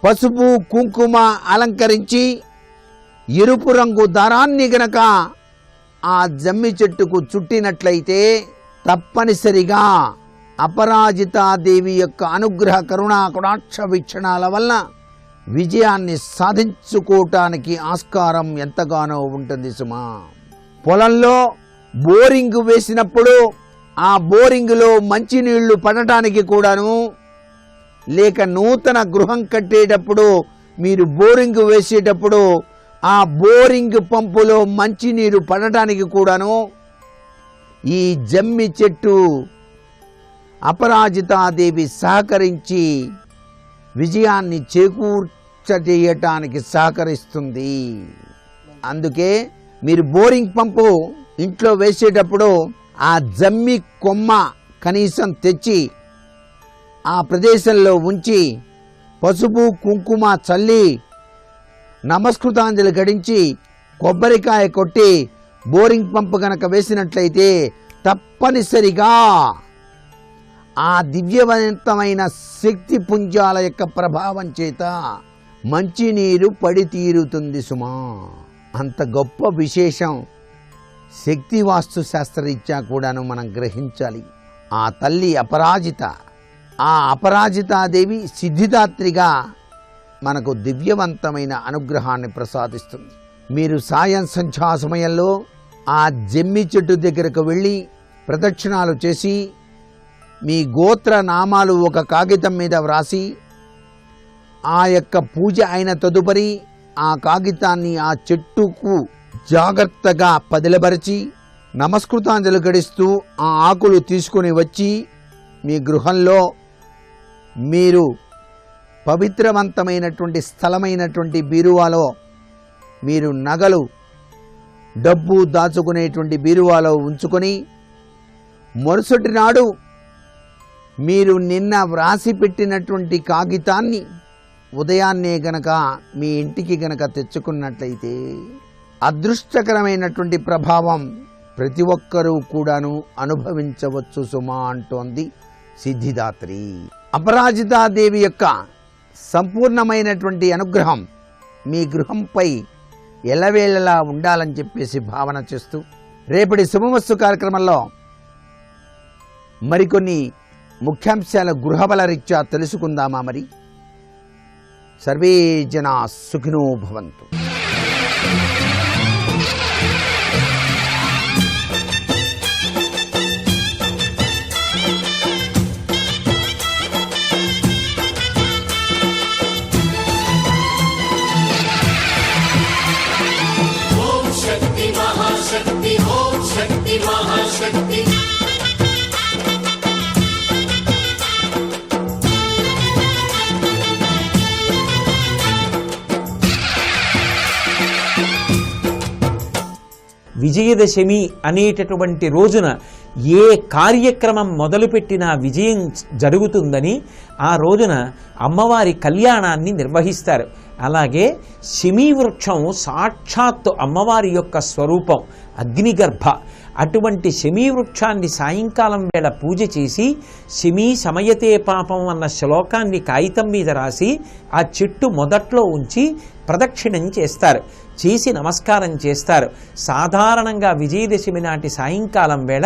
పసుపు కుంకుమ అలంకరించి ఎరుపు రంగు దారాన్ని గనక ఆ జమ్మి చెట్టుకు చుట్టినట్లయితే తప్పనిసరిగా అపరాజితాదేవి యొక్క అనుగ్రహ కరుణా కటాక్ష వీక్షణాల వల్ల విజయాన్ని సాధించుకోవటానికి ఆస్కారం ఎంతగానో ఉంటుంది సుమా. పొలంలో బోరింగ్ వేసినప్పుడు ఆ బోరింగ్లో మంచినీళ్లు పడటానికి కూడాను లేక నూతన గృహం కట్టేటప్పుడు మీరు బోరింగ్ వేసేటప్పుడు ఆ బోరింగ్ పంపులో మంచినీరు పడటానికి కూడాను ఈ జమ్మి చెట్టు అపరాజితాదేవి సహకరించి విజయాన్ని చేకూర్చజేయటానికి సహకరిస్తుంది. అందుకే మీరు బోరింగ్ పంపు ఇంట్లో వేసేటప్పుడు ఆ జమ్మి కొమ్మ కనీసం తెచ్చి ఆ ప్రదేశంలో ఉంచి పసుపు కుంకుమ చల్లి నమస్కృతాంజలి గడించి కొబ్బరికాయ కొట్టి బోరింగ్ పంపు కనుక వేసినట్లయితే తప్పనిసరిగా ఆ దివ్యవంతమైన శక్తి పుంజాల యొక్క ప్రభావం చేత మంచినీరు పడి తీరుతుంది సుమా. అంత గొప్ప విశేషం శక్తి వాస్తు శాస్త్రరీత్యా కూడాను మనం గ్రహించాలి. ఆ తల్లి అపరాజిత, ఆ అపరాజితాదేవి సిద్ధిదాత్రిగా మనకు దివ్యవంతమైన అనుగ్రహాన్ని ప్రసాదిస్తుంది. మీరు సాయం సంధ్యా సమయంలో ఆ జమ్మి చెట్టు దగ్గరకు వెళ్ళి ప్రదక్షిణాలు చేసి మీ గోత్ర నామాలు ఒక కాగితం మీద వ్రాసి ఆ యొక్క పూజ అయిన తదుపరి ఆ కాగితాన్ని ఆ చెట్టుకు జాగ్రత్తగా పదిలబరిచి నమస్కృతాంజలి గడిస్తూ ఆ ఆకులు తీసుకుని వచ్చి మీ గృహంలో మీరు పవిత్రవంతమైనటువంటి స్థలమైనటువంటి బీరువాలో మీరు నగలు డబ్బు దాచుకునేటువంటి బీరువాలో ఉంచుకొని మరుసటి నాడు మీరు నిన్న వ్రాసి పెట్టినటువంటి కాగితాన్ని ఉదయాన్నే గనక మీ ఇంటికి గనక తెచ్చుకున్నట్లయితే అదృష్టకరమైనటువంటి ప్రభావం ప్రతి ఒక్కరూ కూడాను అనుభవించవచ్చు సుమా అంటోంది సిద్ధిదాత్రి. అపరాజితాదేవి యొక్క సంపూర్ణమైనటువంటి అనుగ్రహం మీ గృహంపై ఎల్లవేళలా ఉండాలని చెప్పేసి భావన చేస్తూ రేపటి శుభమస్తు కార్యక్రమంలో మరికొన్ని ముఖ్యాంశాల గృహబల రీత్యా తెలుసుకుందామా? మరి సర్వే జనా సుఖినో భవంతు. విజయదశమి అనేటటువంటి రోజున ఏ కార్యక్రమం మొదలుపెట్టినా విజయం జరుగుతుందని ఆ రోజున అమ్మవారి కళ్యాణాన్ని నిర్వహిస్తారు. అలాగే శమీ వృక్షం సాక్షాత్తు అమ్మవారి యొక్క స్వరూపం, అగ్నిగర్భ. అటువంటి శమీ వృక్షాన్ని సాయంకాలం వేళ పూజ చేసి శమీ శమయతే పాపం అన్న శ్లోకాన్ని కాగితం మీద రాసి ఆ చెట్టు మొదట్లో ఉంచి ప్రదక్షిణం చేస్తారు, చేసి నమస్కారం చేస్తారు. సాధారణంగా విజయదశమి నాటి సాయంకాలం వేళ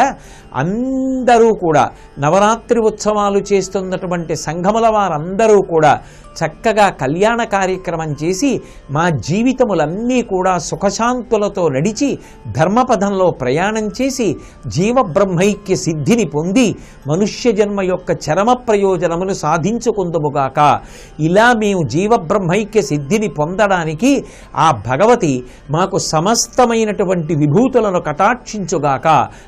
అందరూ కూడా నవరాత్రి ఉత్సవాలు చేస్తున్నటువంటి సంఘముల వారందరూ కూడా చక్కగా కళ్యాణ కార్యక్రమం చేసి మా జీవితములన్నీ కూడా సుఖశాంతులతో నడిచి ధర్మపథంలో ప్రయాణం చేసి జీవబ్రహ్మైక్య సిద్ధిని పొంది మనుష్య జన్మ యొక్క చరమ ప్రయోజనమును సాధించుకుందుముగాక. ఇలా మేము జీవబ్రహ్మైక్య సిద్ధిని పొందడానికి ఆ భగవతి మాకు సమస్తమైనటువంటి విభూతులను కటాక్షించుగాక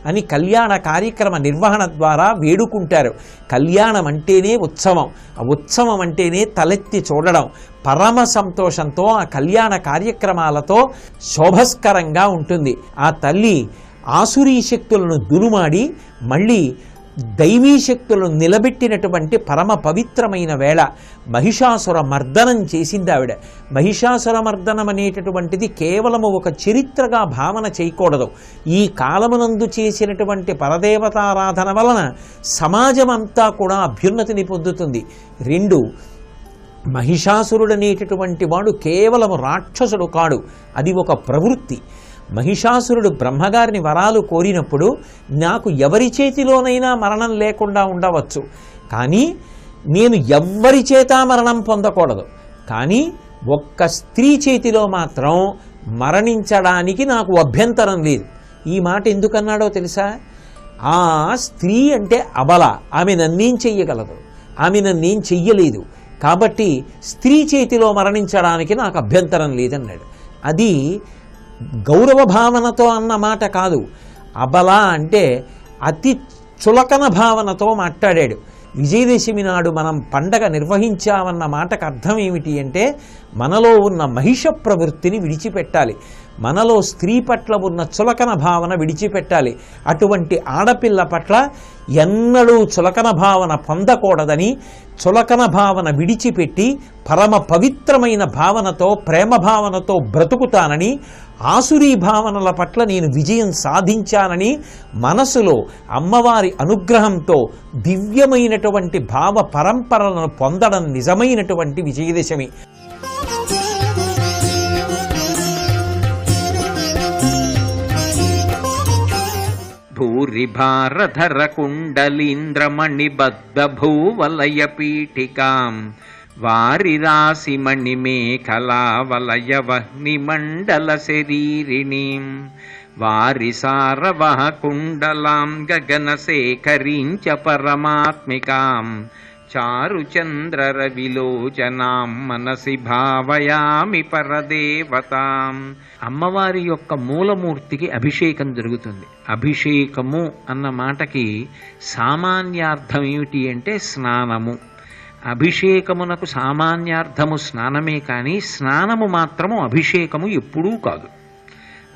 అని కళ్యాణ కార్యక్రమ నిర్వహణ ద్వారా వేడుకుంటారు. కళ్యాణం అంటేనే ఉత్సవం, ఆ ఉత్సవం అంటేనే తలెత్తి చూడడం. పరమ సంతోషంతో ఆ కళ్యాణ కార్యక్రమాలతో శోభస్కరంగా ఉంటుంది. ఆ తల్లి ఆసురీ శక్తులను దునుమాడి మళ్ళీ దైవీ శక్తులను నిలబెట్టినటువంటి పరమ పవిత్రమైన వేళ. మహిషాసుర మర్దనం చేసింది ఆవిడ. మహిషాసుర మర్దనం అనేటటువంటిది కేవలము ఒక చరిత్రగా భావన చేయకూడదు. ఈ కాలమునందు చేసినటువంటి పరదేవతారాధన వలన సమాజం అంతా కూడా అభ్యున్నతిని పొందుతుంది. 2, మహిషాసురుడనేటటువంటి వాడు కేవలం రాక్షసుడు కాడు, అది ఒక ప్రవృత్తి. మహిషాసురుడు బ్రహ్మగారిని వరాలు కోరినప్పుడు నాకు ఎవరి చేతిలోనైనా మరణం లేకుండా ఉండవచ్చు, కానీ నేను ఎవ్వరి చేత మరణం పొందకూడదు, కానీ ఒక్క స్త్రీ చేతిలో మాత్రం మరణించడానికి నాకు అభ్యంతరం లేదు. ఈ మాట ఎందుకన్నాడో తెలుసా? ఆ స్త్రీ అంటే అబల, ఆమె నన్నేం చెయ్యగలదు, ఆమె నన్నేం చెయ్యలేదు, కాబట్టి స్త్రీ చేతిలో మరణించడానికి నాకు అభ్యంతరం లేదన్నాడు. అది గౌరవ భావనతో అన్న మాట కాదు, అబల అంటే అతి చులకన భావనతో మాట్లాడాడు. విజయదశమి నాడు మనం పండగ నిర్వహించామన్న మాటకు అర్థం ఏమిటి అంటే మనలో ఉన్న మహిష ప్రవృత్తిని విడిచిపెట్టాలి, మనలో స్త్రీ పట్ల ఉన్న చులకన భావన విడిచిపెట్టాలి. అటువంటి ఆడపిల్ల పట్ల ఎన్నడూ చులకన భావన పొందకూడదని, చులకన భావన విడిచిపెట్టి పరమ పవిత్రమైన భావనతో, ప్రేమ భావనతో బ్రతుకుతానని, ఆసురీ భావనల పట్ల నేను విజయం సాధించానని మనసులో అమ్మవారి అనుగ్రహంతో దివ్యమైనటువంటి భావ పరంపరలను పొందడం నిజమైనటువంటి విజయదశమి. భూరిభారధర కుండలీంద్రమణిబద్ధ భూవలయ పీఠికాం వారి రాశి మణిమేఖలా వలయ వహ్నిమండల శరీరిణీం వారి సారవహ కుండలాం గగన శేఖరించ పరమాత్మికాం చారుచంద్ర రవిలోచనాం మనసి భావయామి పరదేవతాం. అమ్మవారి యొక్క మూలమూర్తికి అభిషేకం జరుగుతుంది. అభిషేకము అన్న మాటకి సామాన్యార్థం ఏమిటి అంటే స్నానము. అభిషేకమునకు సామాన్యార్థము స్నానమే, కానీ స్నానము మాత్రము అభిషేకము ఎప్పుడూ కాదు.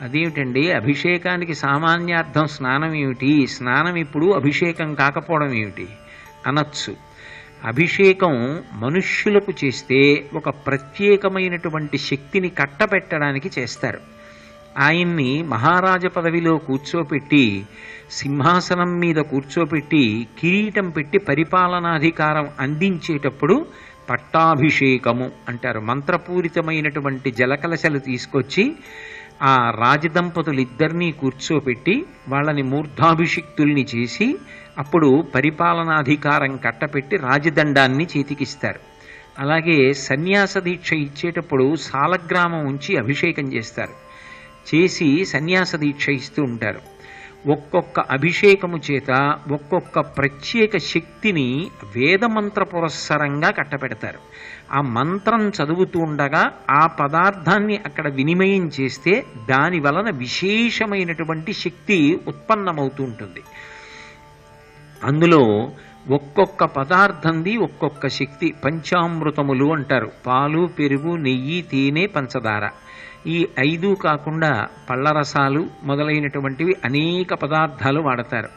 అదేమిటండి, అభిషేకానికి సామాన్యార్థం స్నానం ఏమిటి, స్నానం ఇప్పుడు అభిషేకం కాకపోవడం ఏమిటి అనొచ్చు. అభిషేకం మనుష్యులకు చేస్తే ఒక ప్రత్యేకమైనటువంటి శక్తిని కట్టబెట్టడానికి చేస్తారు. ఆయన్ని మహారాజ పదవిలో కూర్చోపెట్టి, సింహాసనం మీద కూర్చోపెట్టి, కిరీటం పెట్టి పరిపాలనాధికారం అందించేటప్పుడు పట్టాభిషేకము అంటారు. మంత్రపూరితమైనటువంటి జలకలశలు తీసుకొచ్చి ఆ రాజదంపతులిద్దరినీ కూర్చోపెట్టి వాళ్ళని మూర్ధాభిషిక్తుల్ని చేసి అప్పుడు పరిపాలనాధికారం కట్టపెట్టి రాజదండాన్ని చేతికిస్తారు. అలాగే సన్యాస దీక్ష ఇచ్చేటప్పుడు సాలగ్రామం ఉంచి అభిషేకం చేస్తారు, చేసి సన్యాస దీక్ష ఇస్తూ ఉంటారు. ఒక్కొక్క అభిషేకము చేత ఒక్కొక్క ప్రత్యేక శక్తిని వేదమంత్ర పురస్సరంగా కట్టపెడతారు. ఆ మంత్రం చదువుతూ ఉండగా ఆ పదార్థాన్ని అక్కడ వినిమయం చేస్తే దాని వలన విశేషమైనటువంటి శక్తి ఉత్పన్నమవుతూ ఉంటుంది. అందులో ఒక్కొక్క పదార్థంది ఒక్కొక్క శక్తి. పంచామృతములు అంటారు, పాలు, పెరుగు, నెయ్యి, తేనె, పంచదార. ఈ 5 కాకుండా పళ్ళరసాలు మొదలైనటువంటివి అనేక పదార్థాలు వాడతారు.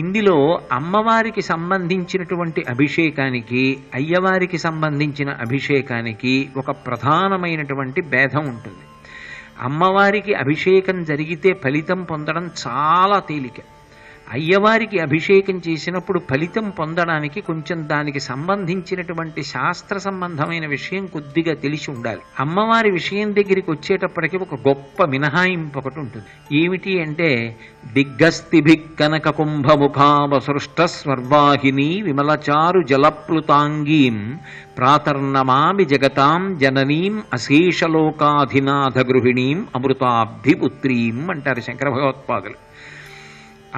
ఇందులో అమ్మవారికి సంబంధించినటువంటి అభిషేకానికి, అయ్యవారికి సంబంధించిన అభిషేకానికి ఒక ప్రధానమైనటువంటి భేదం ఉంటుంది. అమ్మవారికి అభిషేకం జరిగితే ఫలితం పొందడం చాలా తేలిక. అయ్యవారికి అభిషేకం చేసినప్పుడు ఫలితం పొందడానికి కొంచెం దానికి సంబంధించినటువంటి శాస్త్ర సంబంధమైన విషయం కొద్దిగా తెలిసి ఉండాలి. అమ్మవారి విషయం దగ్గరికి వచ్చేటప్పటికి ఒక గొప్ప మినహాయింపు ఒకటి ఉంటుంది. ఏమిటి అంటే దిగ్గస్తిభిక్ కనక కుంభముఖావసృష్ట స్వర్వాహిని విమలచారు జలప్లుతాంగీం ప్రాతర్నమామి జగతాం జననీం అశేషలోకాధినాథ గృహిణీం అమృతాబ్ధిపుత్రీం అంటారు శంకర భగవత్పాదులు.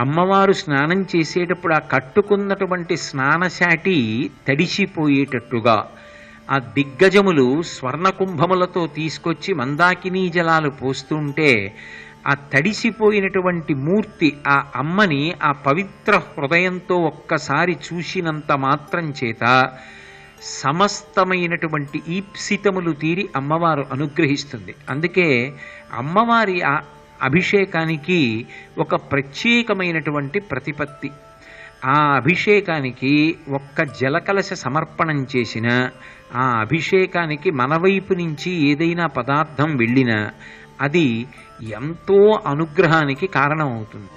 అమ్మవారు స్నానం చేసేటప్పుడు ఆ కట్టుకున్నటువంటి స్నానశాటి తడిసిపోయేటట్టుగా ఆ దిగ్గజములు స్వర్ణకుంభములతో తీసుకొచ్చి మందాకినీ జలాలు పోస్తుంటే ఆ తడిసిపోయినటువంటి మూర్తి ఆ అమ్మని ఆ పవిత్ర హృదయంతో ఒక్కసారి చూసినంత మాత్రం చేత సమస్తమైనటువంటి ఈప్సితములు తీరి అమ్మవారు అనుగ్రహిస్తుంది. అందుకే అమ్మవారి ఆ అభిషేకానికి ఒక ప్రత్యేకమైనటువంటి ప్రతిపత్తి. ఆ అభిషేకానికి ఒక్క జలకలశ సమర్పణం చేసిన, ఆ అభిషేకానికి మన వైపు నుంచి ఏదైనా పదార్థం వెళ్ళినా అది ఎంతో అనుగ్రహానికి కారణమవుతుంది.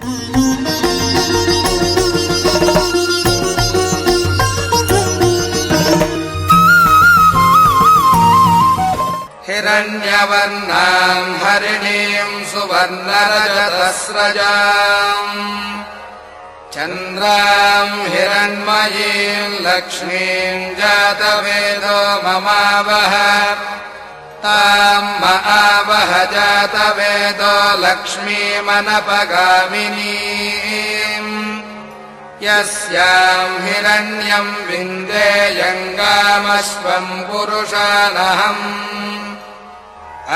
हिरण्यवर्णां हरिणीं सुवर्णरजतस्रजां चन्द्रां हिरण्मयीं लक्ष्मीं जातवेदो ममावह तां महावह जातवेदो लक्ष्मीमनपगामिनीं यस्यां हिरण्यं विन्देयङ्गामश्वं पुरुषानहम्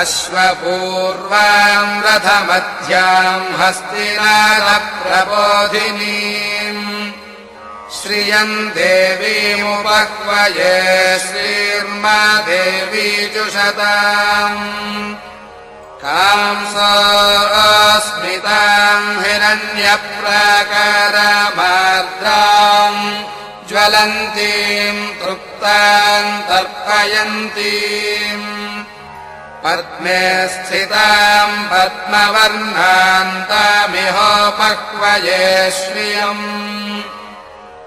अश्वपूर्वां रथमध्यां हस्तिनादप्रबोधिनीम् श्रियं देवीमुपह्वये श्रीर्मा देवी जुषताम् कांसोऽस्मितां हिरण्यप्राकारामार्द्रां ज्वलन्तीं तृप्तां तर्पयन्तीम् पद्मे स्थितां पद्मवर्णान्तामिहोपह्वये श्रियम्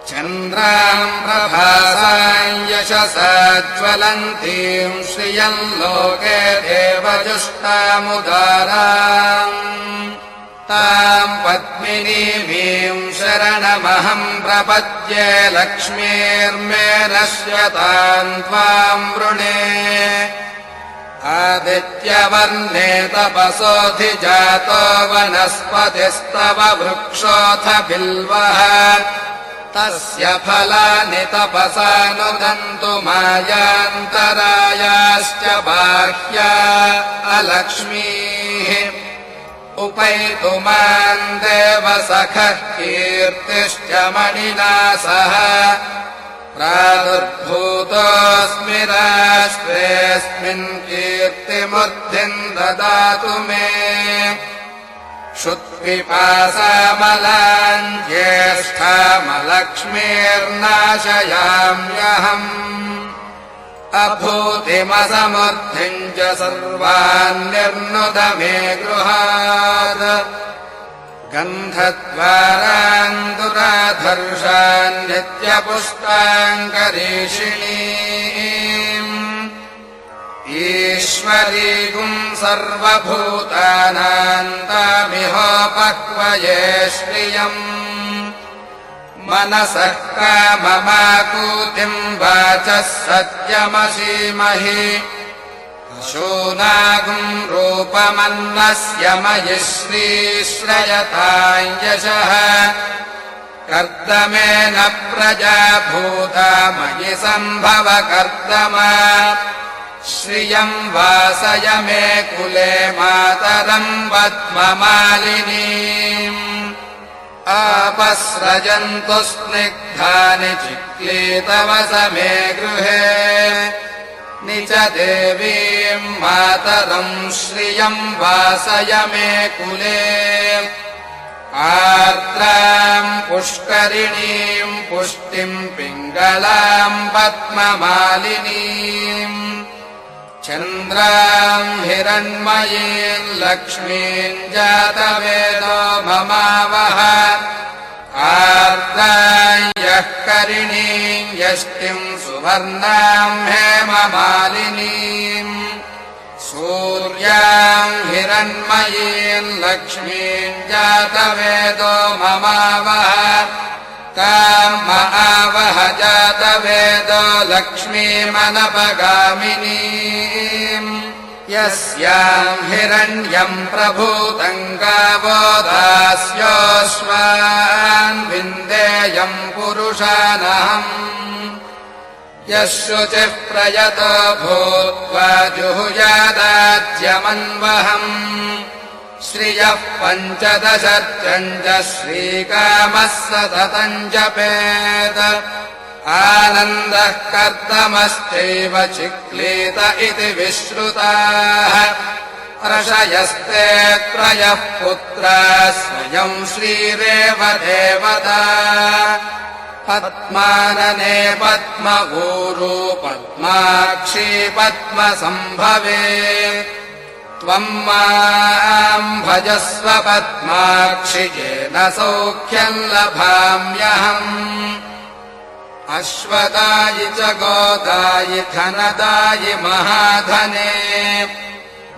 चन्द्रां प्रभासां यशसा ज्वलन्तीं श्रियं लोके देवजुष्टामुदाराम् तां पद्मिनीमीं शरणमहं प्रपद्ये लक्ष्मीर्मे नश्यतां त्वां वृणे आदित्यवर्णे तपसोऽधिजातो वनस्पतिस्तव वृक्षोऽथ बिल्वः तस्य फलानि तपसानुदन्तु मायान्तरायाश्च बाह्या अलक्ष्मीः उपैतु मां देवसखः कीर्तिश्च मणिना सह प्रादुर्भूतोऽस्मि राष्ट्रेऽस्मिन् कीर्तिमुद्धिम् ददातु मे क्षुत्पिपासामलान् ज्येष्ठामलक्ष्मीर्नाशयाम्यहम् अभूतिमसमृद्धिम् च सर्वान् निर्नुद मे गृहात् गन्धद्वारान् दुराधर्षान् नित्यपुष्टाङ्करीषिणीम् ईश्वरीगुम् सर्वभूतानां तामिहोपह्वये श्रियम् मनसः काममाकूतिम् वाचः सत्यमसीमहि पशूनागुम् रूपमन्नस्य मयि श्रीश्रयतां यशः कर्दमेन प्रजा भूता मयि सम्भव कर्दमा श्रियं वासय मे कुले मातरं पद्ममालिनीम् आपस्रजन्तु स्निग्धानि चिक्लीतवस मे गृहे निज देवीं मातरं श्रियं वासय मे कुले आर्द्रां पुष्करिणीं पुष्टिं पिङ्गलां पद्ममालिनीम् चन्द्रां हिरण्मयीं लक्ष्मीं जातवेदो ममावह आर्द्रां यः करिणीं यष्टिं सुवर्णां हेममालिनीम् सूर्यां हिरण्मयीं लक्ष्मीं जातवेदो ममावह ताम् आवह जातवेदो लक्ष्मीमनपगामिनीम् यस्यां हिरण्यं प्रभूतं गावो दास्योऽश्वान् विन्देयं पुरुषानहम् यः शुचिः प्रयतो भूत्वा जुहुयादाज्यमन्वहम् श्रियः पञ्चदशर्चम् च श्रीकामः सततम् जपेत् आनन्दः कर्दमश्चैव चिक्लीत इति विश्रुताः ऋषयस्ते त्रयः पुत्राः स्वयं श्रीरेव देवता पद्मानने पद्मऊरू पद्माक्षी पद्मसम्भवे त्वं मां भजस्व पद्माक्षिजेन सौख्यं लभाम्यहम् अश्वदायि च गोदायि धनदायि महाधने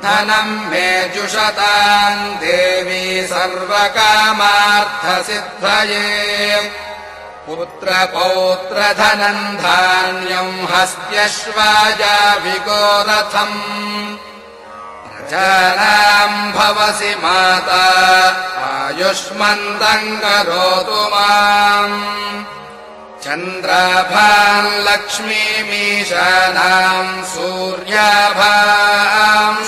धनं मे जुषतां देवी सर्वकामार्थसिद्धये पुत्रपौत्रधनं धान्यं हस्त्यश्वाजा विगोरथम् वैश्यानाम् भवसि माता आयुष्मन्तम् करोतु माम् चन्द्राभाम् लक्ष्मीमीशानाम् सूर्याभाम्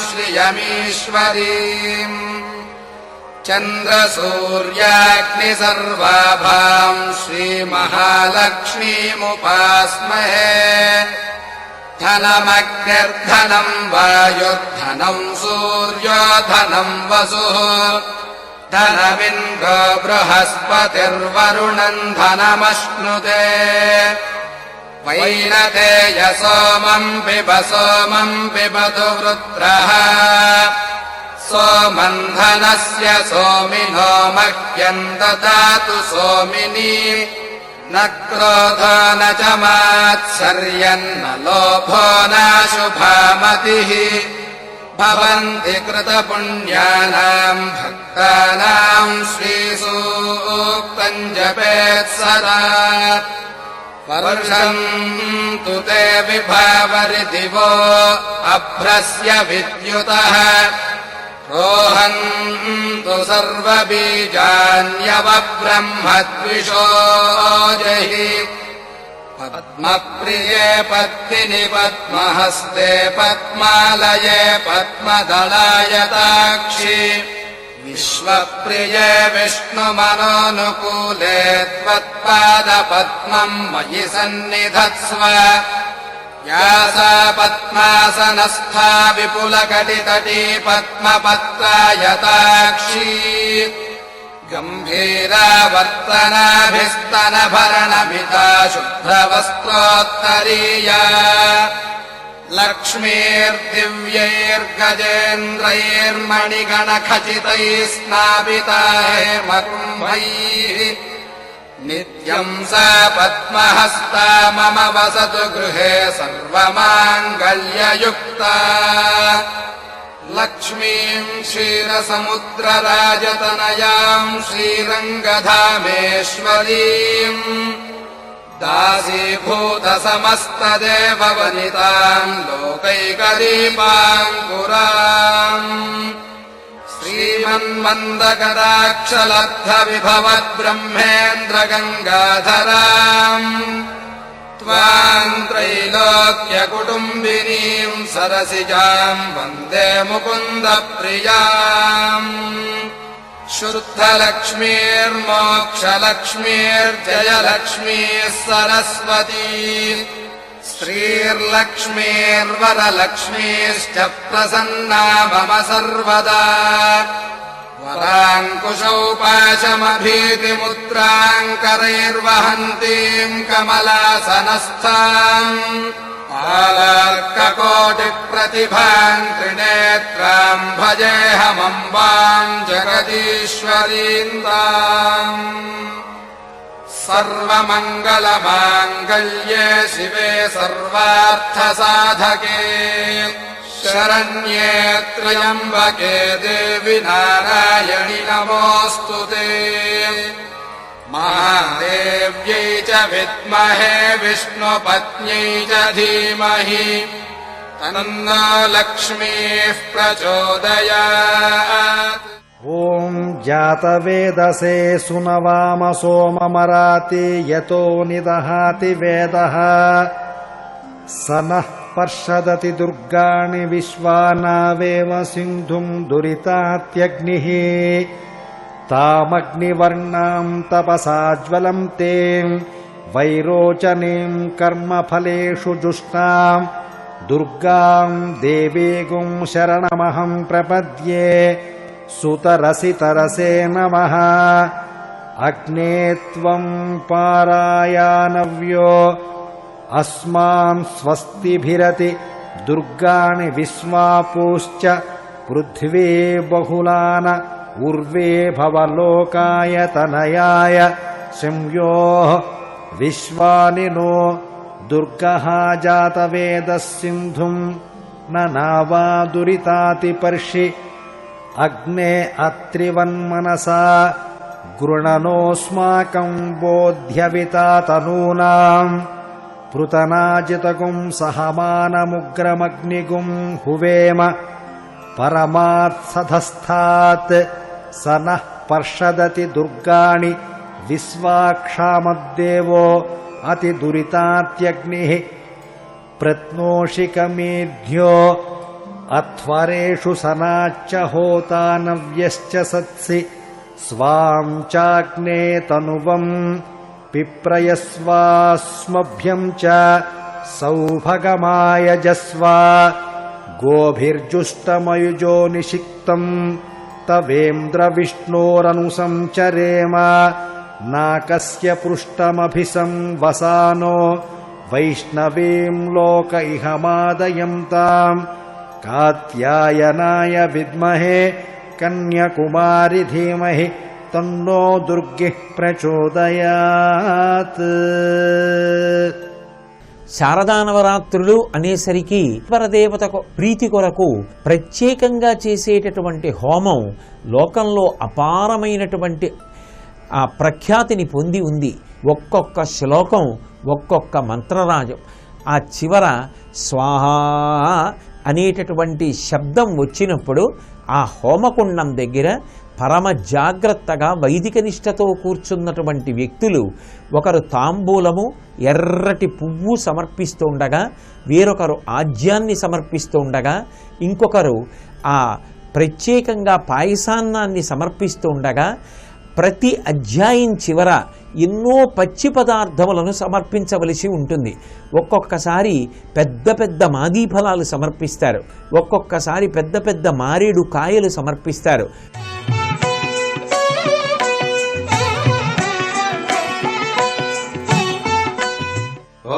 श्रियमीश्वरीम् चन्द्रसूर्याग्निसर्वाभाम् श्रीमहालक्ष्मीमुपास्महे धनमग्निर्धनम् वायुर्धनम् सूर्यो धनम् वसुः धनमिन्द्रो बृहस्पतिर्वरुणम् धनमश्नुते वैनतेय सोमम् पिबतु वृत्रः सोमम् धनस्य सोमिनो मह्यम् ददातु सोमिनी न क्रोधो न च मात्सर्यम् न लोभो नाशुभामतिः भवन्ति कृतपुण्यानाम् भक्तानाम् श्रीसूक्तम् जपेत् सदा वर्षम् तु ते विभावरिदिवो अभ्रस्य विद्युतः रोहन्तु सर्वबीजान्यवब्रह्मद्विषो जहि पद्मप्रिये पद्मिनि पद्महस्ते पद्मालये पद्मदलायताक्षि विश्वप्रिये विष्णुमनोनुकूले त्वत्पादपद्मम् मयि सन्निधत्स्व या सा पद्मासनस्था विपुलकटितटी पद्मपत्रायताक्षी गम्भीरावर्तनाभिस्तनभरणमिता शुभ्रवस्त्रोत्तरीया लक्ष्मीर्दिव्यैर्गजेन्द्रैर्मणिगणखचितैः स्नापिता हेमकुम्भैः नित्यम् सा पद्महस्ता मम वसतु गृहे सर्वमाङ्गल्ययुक्ता लक्ष्मीम् क्षीरसमुद्रराजतनयाम् श्रीरङ्गधामेश्वरीम् दासीभूतसमस्तदेववनिताम् लोकैकदीपाङ्कुराम् श्रीमन्मन्दकटाक्षलब्धविभवद्ब्रह्मेन्द्रगङ्गाधराम् त्वाम् त्रैलोक्यकुटुम्बिनीम् सरसिजाम् वन्दे मुकुन्दप्रियाम् शुद्धलक्ष्मीर्मोक्षलक्ष्मीर्जयलक्ष्मीः सरस्वती श्रीर्लक्ष्मीर्वरलक्ष्मीश्च प्रसन्ना मम सर्वदा वराङ्कुशौ पाशमभीतिमुद्राम् करैर्वहन्तीम् कमलासनस्थाम् आलार्ककोटिप्रतिभाम् त्रिनेत्राम् भजेऽहमम्बाम् जगदीश्वरीम् ताम् सर्वमङ्गलमाङ्गल्ये शिवे सर्वार्थसाधके शरण्ये त्र्यम्बके देवि नारायणि नमोऽस्तु ते महादेव्यै च विद्महे विष्णुपत्न्यै च धीमहि तन्नो लक्ष्मीः प्रचोदयात्। ॐ जातवेदसे सुनवाम सोममराति यतो निदहाति वेदः स नः पर्षदति दुर्गाणि विश्वानावेव सिन्धुम् दुरितात्यग्निः तामग्निवर्णाम् तपसा ज्वलम् ते वैरोचनीम् कर्मफलेषु जुष्टाम् दुर्गाम् देवीगुम् शरणमहम् प्रपद्ये सुतरसितरसे नमः। अग्ने त्वम् पारायानव्यो अस्मान् स्वस्तिभिरति दुर्गाणि विश्वापूश्च पृथ्वी बहुलान उर्वे भवलोकाय तनयाय संयोः विश्वानि नो दुर्गः जातवेदः सिन्धुम् न नावादुरितातिपर्षि अग्ने अत्रिवन्मनसा गृणनोऽस्माकम् बोध्यविता तनूनाम् पृतनाजितगुम् सहमानमुग्रमग्निगुम् हुवेम परमात्सधस्थात् स नः पर्षदति दुर्गाणि विश्वाक्षामद्देवो अतिदुरितात्यग्निः प्रत्नोषिकमेध्यो अध्वरेषु सनाच्च होतानव्यश्च सत्सि स्वां चाग्ने तनुवम् पिप्रयस्वास्मभ्यम् च सौभगमायजस्व गोभिर्जुष्टमयुजो निषिक्तम् तवेन्द्रविष्णोरनुसञ्चरेम नाकस्य पृष्ठमभिसंवसानो वैष्णवीम् लोक इहमादयम् ताम् कात्यायनाय विद्महे कन्याकुमारि धीमहि तन्नो दुर्गिः प्रचोदयात्. శారదానవరాత్రులు అనేసరికి పరదేవత ప్రీతి కొరకు ప్రత్యేకంగా చేసేటటువంటి హోమం లోకంలో అపారమైనటువంటి ఆ ప్రఖ్యాతిని పొంది ఉంది. ఒక్కొక్క శ్లోకం ఒక్కొక్క మంత్రరాజం. ఆ చివర స్వాహా అనేటటువంటి శబ్దం వచ్చినప్పుడు ఆ హోమకుండం దగ్గర పరమ జాగ్రత్తగా వైదిక నిష్టతో కూర్చున్నటువంటి వ్యక్తులు ఒకరు తాంబూలము ఎర్రటి పువ్వు సమర్పిస్తూ ఉండగా, వేరొకరు ఆజ్యాన్ని సమర్పిస్తూ ఉండగా, ఇంకొకరు ఆ ప్రత్యేకంగా పాయసాన్నాన్ని సమర్పిస్తూ ఉండగా, ప్రతి అధ్యాయం చివర ఎన్నో పచ్చి పదార్థములను సమర్పించవలసి ఉంటుంది. ఒక్కొక్కసారి పెద్ద పెద్ద మాదీ ఫలాలు సమర్పిస్తారు, ఒక్కొక్కసారి పెద్ద పెద్ద మారేడు కాయలు సమర్పిస్తారు.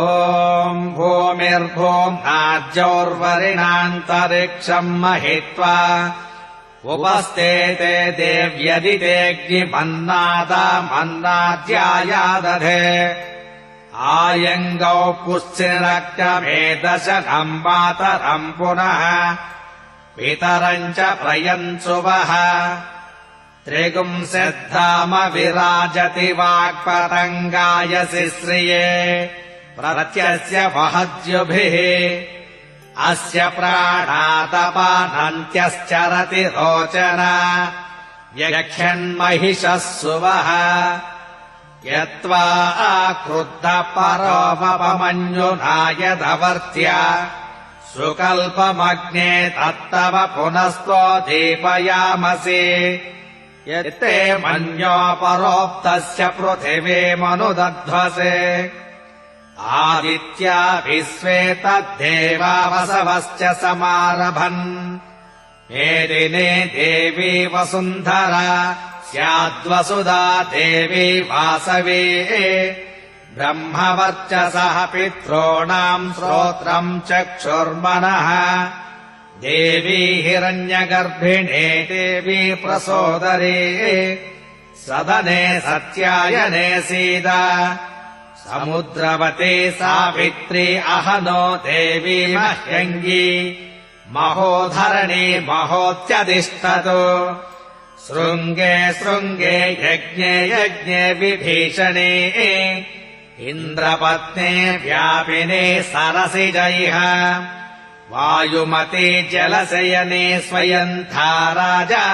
ఓం भूमिर्भूम्नाद्यौर्वरिणान्तरिक्षम् महित्वा उपस्तेते देव्यदितेऽग्निमन्नादामन्नाद्यायादधे आयङ्गौ पुश्चिरक्तमेदशनम् मातरम् पुनः पितरम् च प्रयन्सुवः त्रिगुंसिद्धाम विराजति वाक्पतङ्गायसि श्रिये प्रत्यस्य वहद्युभिः अस्य प्राणातपानन्त्यश्चरति रोचन यक्षन्महिषः सुवः यत्त्वा क्रुद्धः परोपमन्युनायदवर्त्य सुकल्पमग्ने तत्तव पुनस्तो दीपयामसि यत्ते मन्योपरोक्तस्य पृथिवीमनुदध्वसे आदित्या विश्वे तद्देवा वसवश्च समारभन् मेदिने देवी वसुन्धरा स्याद्वसुधा देवी वासवी ब्रह्मवर्चसः पितॄणाम् श्रोत्रम् चक्षुर्मनः देवी हिरण्यगर्भिणे देवी प्रसोदरे सदने सत्यायने सीदा समुद्रवते सावित्री अहनो देवी मह्यङ्गी महोधरणी महोत्यतिष्ठतु शृङ्गे शृङ्गे यज्ञे यज्ञे विभीषणे इन्द्रपत्ने व्यापिने सरसिजैः वायुमते जलशयने स्वयन्था राजा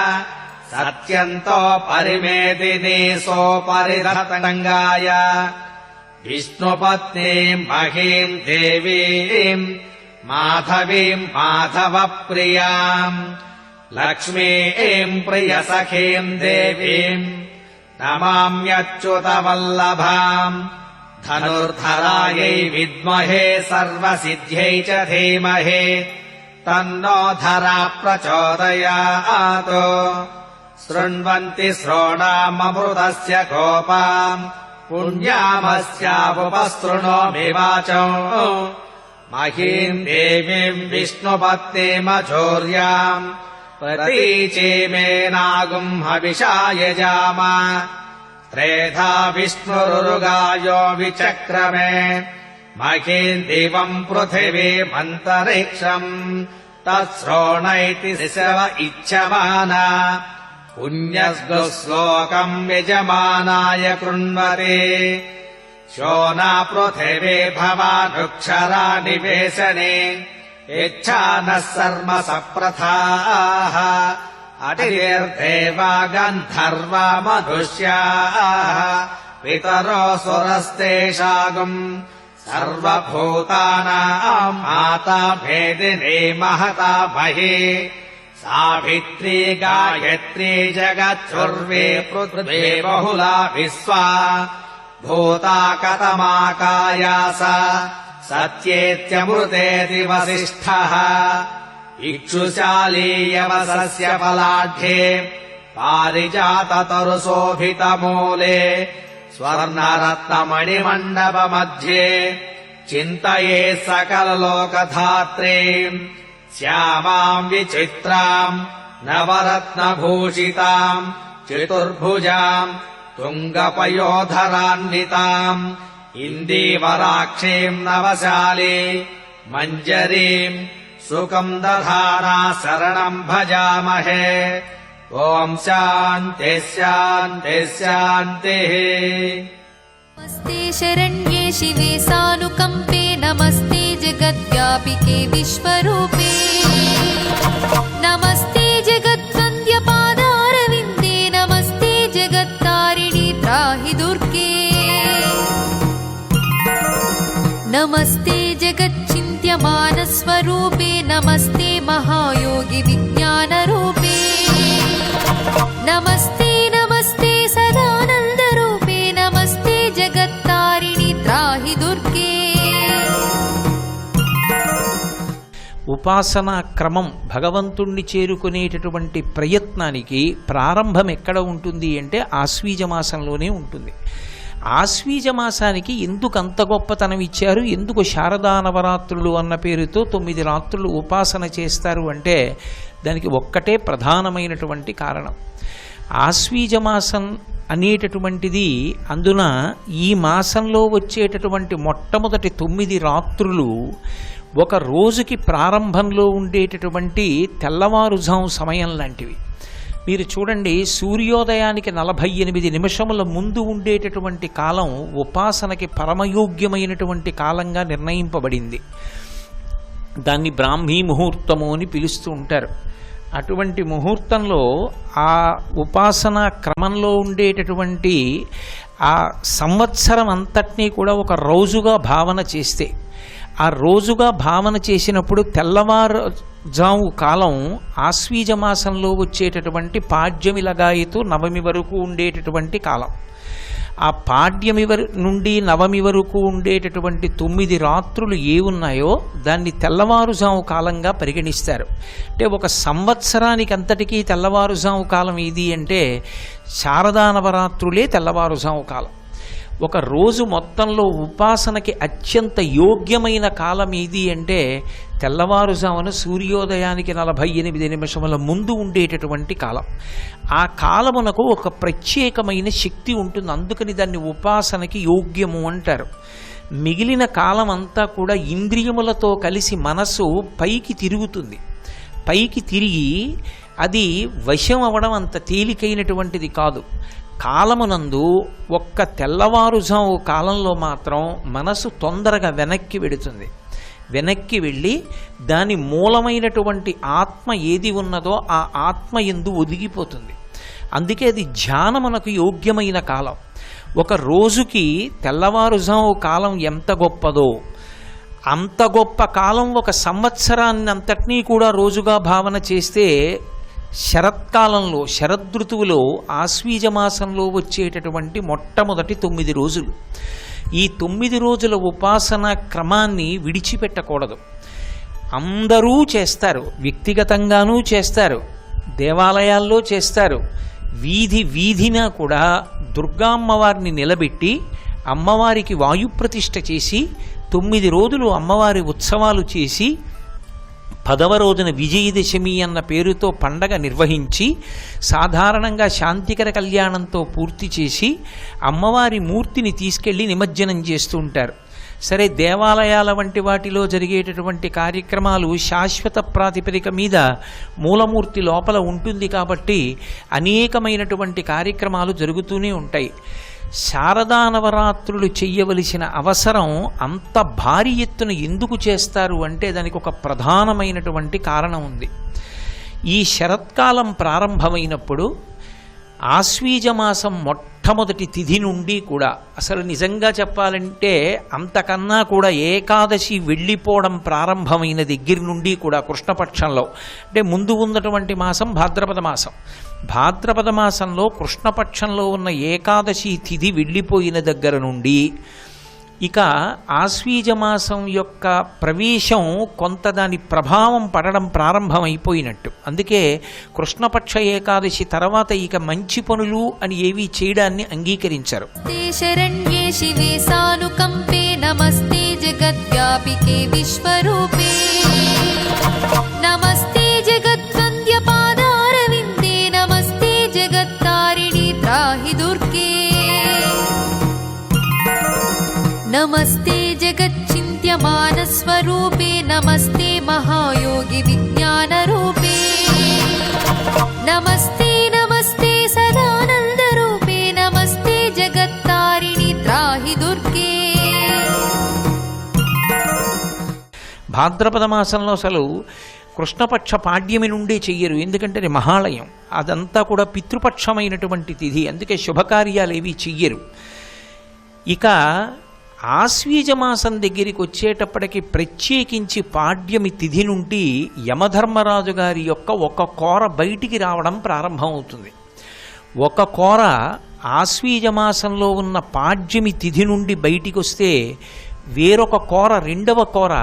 सत्यन्तो परिमेदिने सोपरिधतङ्गाय विष्णुपत्नीम् महीम् देवीम् माधवीम् माधवप्रियाम् लक्ष्मीम् प्रियसखीम् देवीम् नमाम्यच्युतवल्लभाम् धनुर्धरायै विद्महे सर्वसिद्ध्यै च धीमहि तन्नो धरा प्रचोदयात् शृण्वन्ति श्रोणाममृतस्य गोपाम् पुण्यामस्यावुपस्तृणोमि वाचौ महीम् देवीम् विष्णुपत्नीमचौर्याम् प्रतीचीमेनागुम् हविषायजाम त्रेधा विष्णुरुगायो विचक्रमे महीम् दिवम् पृथिवीमन्तरिक्षम् तत्श्रोणैति शिशव इच्छमाना पुण्यश्लोकम् यजमानाय कृण्वते शोना पृथिवी भवानुक्षरा निवेशने यच्छानः सर्म सप्रथाः अतिर्देवा गन्धर्वा मधुष्याः पितरो सुरस्तेषागुम् सर्वभूतानाम् माता भेदिनी महता मही सावित्री गायत्री जगच्छुर्वी पृथ्वी बहुला विश्वा भूता कतमाकायास सत्येत्यमृतेति वसिष्ठः इक्षुशाली यवसस्य फलाढ्ये पारिजाततरुशोभितमूले स्वर्णरत्नमणिमण्डपमध्ये चिन्तये सकललोकधात्रीम् श्यामाम् विचित्राम् नवरत्नभूषिताम् चतुर्भुजाम् तुङ्गपयोधरान्विताम् इन्दीवराक्षीम् नवशाली मञ्जरीम् सुखम् दधाना शरणम् भजामहे ॐ शान्तिः शान्तिः शान्तिः। नमस्ते शरण्ये शिवे सानुकम्पे नमस्ते जगद्व्यापिके विश्वरूपे नमस्ते जगद्वन्द्यपादारविन्दे नमस्ते जगत्तारिणि त्राहि दुर्गे नमस्ते जगच्चिन्त्यमानस्वरूपे नमस्ते महायोगि विज्ञानरूपे नमस्ते नमस्ते सदानन्दरूपे नमस्ते जगत्तारिणि त्राहि दुर्गे। ఉపాసనా క్రమం భగవంతుణ్ణి చేరుకునేటటువంటి ప్రయత్నానికి ప్రారంభం ఎక్కడ ఉంటుంది అంటే ఆశ్వీజ మాసంలోనే ఉంటుంది. ఆశ్వీజ మాసానికి ఎందుకు అంత గొప్పతనం ఇచ్చారు, ఎందుకు శారదా నవరాత్రులు అన్న పేరుతో 9 రాత్రులు ఉపాసన చేస్తారు అంటే దానికి ఒక్కటే ప్రధానమైనటువంటి కారణం. ఆశ్వీజ మాసం అనేటటువంటిది, అందున ఈ మాసంలో వచ్చేటటువంటి మొట్టమొదటి 9 రాత్రులు ఒక రోజుకి ప్రారంభంలో ఉండేటటువంటి తెల్లవారుజాము సమయం లాంటివి. మీరు చూడండి, సూర్యోదయానికి 48 నిమిషముల ముందు ఉండేటటువంటి కాలం ఉపాసనకి పరమయోగ్యమైనటువంటి కాలంగా నిర్ణయింపబడింది. దాన్ని బ్రాహ్మీ ముహూర్తము అని పిలుస్తూ ఉంటారు. అటువంటి ముహూర్తంలో ఆ ఉపాసనా క్రమంలో ఉండేటటువంటి ఆ సంవత్సరం అంతటినీ కూడా ఒక రోజుగా భావన చేస్తే, ఆ రోజుగా భావన చేసినప్పుడు తెల్లవారుజాము కాలం ఆశ్వీజ మాసంలో వచ్చేటటువంటి పాడ్యమి లగాయతు నవమి వరకు ఉండేటటువంటి కాలం. ఆ పాడ్యమి నుండి నవమి వరకు ఉండేటటువంటి 9 రాత్రులు ఏ ఉన్నాయో దాన్ని తెల్లవారుజాము కాలంగా పరిగణిస్తారు. అంటే ఒక సంవత్సరానికి అంతటికీ తెల్లవారుజాము కాలం ఏది అంటే శారదా నవరాత్రులే తెల్లవారుజాము కాలం. ఒక రోజు మొత్తంలో ఉపాసనకి అత్యంత యోగ్యమైన కాలం ఏది అంటే తెల్లవారుజామున సూర్యోదయానికి 48 నిమిషముల ముందు ఉండేటటువంటి కాలం. ఆ కాలమునకు ఒక ప్రత్యేకమైన శక్తి ఉంటుంది, అందుకని దాన్ని ఉపాసనకి యోగ్యము అంటారు. మిగిలిన కాలం అంతా కూడా ఇంద్రియములతో కలిసి మనసు పైకి తిరుగుతుంది. పైకి తిరిగి అది వశం అవ్వడం అంత తేలికైనటువంటిది కాదు. కాలమునందు ఒక్క తెల్లవారుజాము కాలంలో మాత్రం మనసు తొందరగా వెనక్కి వెడుతుంది. వెనక్కి వెళ్ళి దాని మూలమైనటువంటి ఆత్మ ఏది ఉన్నదో ఆ ఆత్మ యందు ఒదిగిపోతుంది. అందుకే అది ధ్యానమునకు యోగ్యమైన కాలం. ఒక రోజుకి తెల్లవారుజాము కాలం ఎంత గొప్పదో అంత గొప్ప కాలం ఒక సంవత్సరాన్ని అంతటినీ కూడా రోజుగా భావన చేస్తే శరత్కాలంలో శరదృతువులో ఆశ్వీజ మాసంలో వచ్చేటటువంటి మొట్టమొదటి 9 రోజులు, ఈ 9 రోజుల ఉపాసన క్రమాన్ని విడిచిపెట్టకూడదు. అందరూ చేస్తారు, వ్యక్తిగతంగానూ చేస్తారు, దేవాలయాల్లో చేస్తారు. వీధి వీధిన కూడా దుర్గా అమ్మవారిని నిలబెట్టి అమ్మవారికి వాయుప్రతిష్ఠ చేసి 9 రోజులు అమ్మవారి ఉత్సవాలు చేసి 10వ రోజున విజయదశమి అన్న పేరుతో పండగ నిర్వహించి సాధారణంగా శాంతికర కళ్యాణంతో పూర్తి చేసి అమ్మవారి మూర్తిని తీసుకెళ్లి నిమజ్జనం చేస్తూ ఉంటారు. సరే, దేవాలయాల వంటి వాటిలో జరిగేటటువంటి కార్యక్రమాలు శాశ్వత ప్రాతిపదిక మీద మూలమూర్తి లోపల ఉంటుంది కాబట్టి అనేకమైనటువంటి కార్యక్రమాలు జరుగుతూనే ఉంటాయి. శారదా నవరాత్రులు చెయ్యవలసిన అవసరం అంత భారీ ఎత్తున ఎందుకు చేస్తారు అంటే దానికి ఒక ప్రధానమైనటువంటి కారణం ఉంది. ఈ శరత్కాలం ప్రారంభమైనప్పుడు ఆశ్వీజమాసం మొట్టమొదటి తిథి నుండి కూడా, అసలు నిజంగా చెప్పాలంటే అంతకన్నా కూడా ఏకాదశి వెళ్ళిపోవడం ప్రారంభమైన దగ్గర నుండి కూడా కృష్ణపక్షంలో, అంటే ముందు ఉన్నటువంటి మాసం భాద్రపద మాసం, భాద్రపద మాసంలో కృష్ణపక్షంలో ఉన్న ఏకాదశి తిథి వెళ్ళిపోయిన దగ్గర నుండి ఇక ఆశ్వీజమాసం యొక్క ప్రవేశం కొంత దాని ప్రభావం పడడం ప్రారంభమైపోయినట్టు. అందుకే కృష్ణపక్ష ఏకాదశి తర్వాత ఇక మంచి పనులు అని ఏవి చేయడాన్ని అంగీకరించారు. శరణ్యే శివే సానుకంపే నమస్తే జగద్వ్యాపికే విశ్వరూపే నమస్తే జగద్వంద్య పాదారవిందే నమస్తే జగత్తారిణి త్రాహి దుర్గే నమస్తే జగచ్చింత్యమానస్వరూపే నమస్తే మహాయోగి విజ్ఞానరూపే నమస్తే నమస్తే సదానందరూపే నమస్తే జగత్తారిణి త్రాహి దుర్గే. భాద్రపద మాసంలో అసలు కృష్ణపక్ష పాడ్యమి నుండే చెయ్యరు, ఎందుకంటే అది మహాలయం, అదంతా కూడా పితృపక్షమైనటువంటి తిథి, అందుకే శుభకార్యాలు ఏవి చెయ్యరు. ఇక ఆశ్వీజమాసం దగ్గరికి వచ్చేటప్పటికి ప్రత్యేకించి పాడ్యమి తిథి నుండి యమధర్మరాజు గారి యొక్క ఒక కోర బయటికి రావడం ప్రారంభమవుతుంది. ఒక కోర ఆశ్వీజమాసంలో ఉన్న పాడ్యమి తిథి నుండి బయటికి వస్తే వేరొక కోర, రెండవ కోర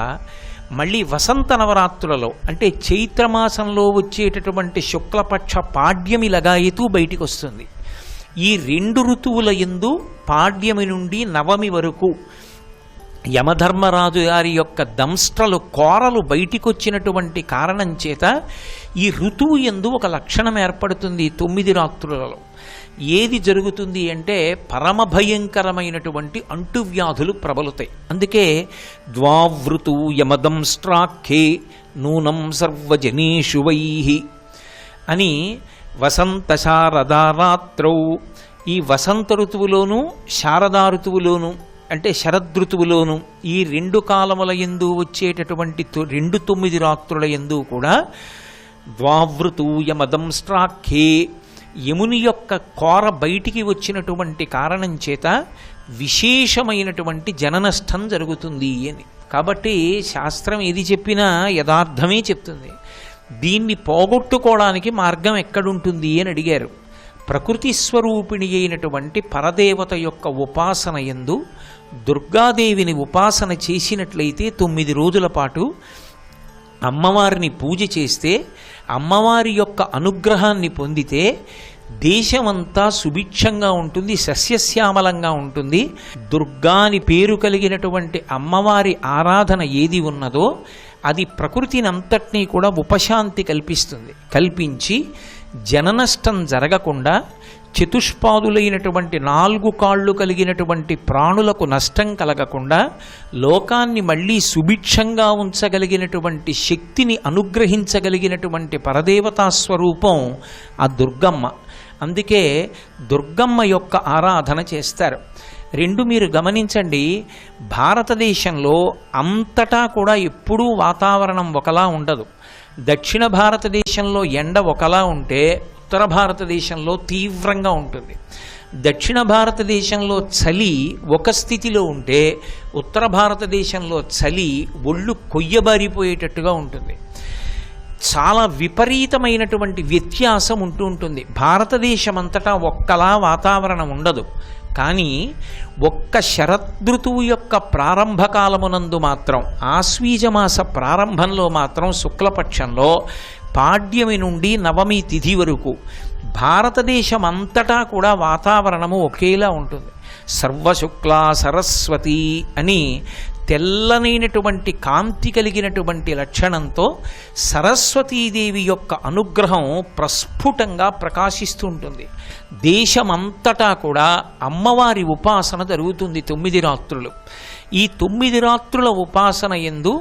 మళ్ళీ వసంత నవరాత్రులలో అంటే చైత్రమాసంలో వచ్చేటటువంటి శుక్లపక్ష పాడ్యమి లగాయతూ బయటికి వస్తుంది. ఈ రెండు ఋతువుల యందు పాడ్యమి నుండి నవమి వరకు యమధర్మరాజు గారి యొక్క దంష్ట్రలు కోరలు బయటికొచ్చినటువంటి కారణం చేత ఈ ఋతువు యందు ఒక లక్షణం ఏర్పడుతుంది. 9 రాత్రులలో ఏది జరుగుతుంది అంటే పరమ భయంకరమైనటువంటి అంటువ్యాధులు ప్రబలుతాయి. అందుకే ద్వావృతు యమదంష్ట్రాఖ్యే నూనం సర్వజనేషు వైహి అని వసంత శారదా రాత్రౌ, ఈ వసంత ఋతువులోను శారదా ఋతువులోను అంటే శరదృతువులోను ఈ రెండు కాలముల యందు వచ్చేటటువంటి 9 రాత్రుల యందు కూడా ద్వావృతు యమదంష్ట్రాఖ్యే యముని యొక్క కోర బయటికి వచ్చినటువంటి కారణం చేత విశేషమైనటువంటి జననష్టం జరుగుతుంది అని. కాబట్టి శాస్త్రం ఏది చెప్పినా యథార్థమే చెప్తుంది. దీన్ని పోగొట్టుకోవడానికి మార్గం ఎక్కడుంటుంది అని అడిగారు. ప్రకృతి స్వరూపిణి అయినటువంటి పరదేవత యొక్క ఉపాసన యందు దుర్గాదేవిని ఉపాసన చేసినట్లయితే 9 రోజుల పాటు అమ్మవారిని పూజ చేస్తే, అమ్మవారి యొక్క అనుగ్రహాన్ని పొందితే దేశమంతా సుభిక్షంగా ఉంటుంది, సస్యశ్యామలంగా ఉంటుంది. దుర్గా అని పేరు కలిగినటువంటి అమ్మవారి ఆరాధన ఏది ఉన్నదో అది ప్రకృతిని అంతటినీ కూడా ఉపశాంతి కల్పిస్తుంది. కల్పించి జననష్టం జరగకుండా చతుష్పాదులైనటువంటి 4 కాళ్ళు కలిగినటువంటి ప్రాణులకు నష్టం కలగకుండా లోకాన్ని మళ్ళీ సుభిక్షంగా ఉంచగలిగినటువంటి శక్తిని అనుగ్రహించగలిగినటువంటి పరదేవతా స్వరూపం ఆ దుర్గమ్మ. అందుకే దుర్గమ్మ యొక్క ఆరాధన చేస్తారు. రెండు మీరు గమనించండి, భారతదేశంలో అంతటా కూడా ఎప్పుడూ వాతావరణం ఒకలా ఉండదు. దక్షిణ భారతదేశంలో ఎండ ఒకలా ఉంటే ఉత్తర భారతదేశంలో తీవ్రంగా ఉంటుంది. దక్షిణ భారతదేశంలో చలి ఒక స్థితిలో ఉంటే ఉత్తర భారతదేశంలో చలి ఒళ్ళు కొయ్యబారిపోయేటట్టుగా ఉంటుంది. చాలా విపరీతమైనటువంటి వ్యత్యాసం ఉంటూ ఉంటుంది. భారతదేశం అంతటా ఒక్కలా వాతావరణం ఉండదు. కానీ ఒక్క శరదృతువు యొక్క ప్రారంభకాలమునందు మాత్రం ఆశ్వీజమాస ప్రారంభంలో మాత్రం శుక్లపక్షంలో పాడ్యమి నుండి నవమి తిథి వరకు భారతదేశం అంతటా కూడా వాతావరణము ఒకేలా ఉంటుంది. సర్వశుక్లా సరస్వతి అని తెల్లనైనటువంటి కాంతి కలిగినటువంటి లక్షణంతో సరస్వతీదేవి యొక్క అనుగ్రహం ప్రస్ఫుటంగా ప్రకాశిస్తూ ఉంటుంది. దేశమంతటా కూడా అమ్మవారి ఉపాసన జరుగుతుంది 9 రాత్రులు. ఈ 9 రాత్రుల ఉపాసన యందు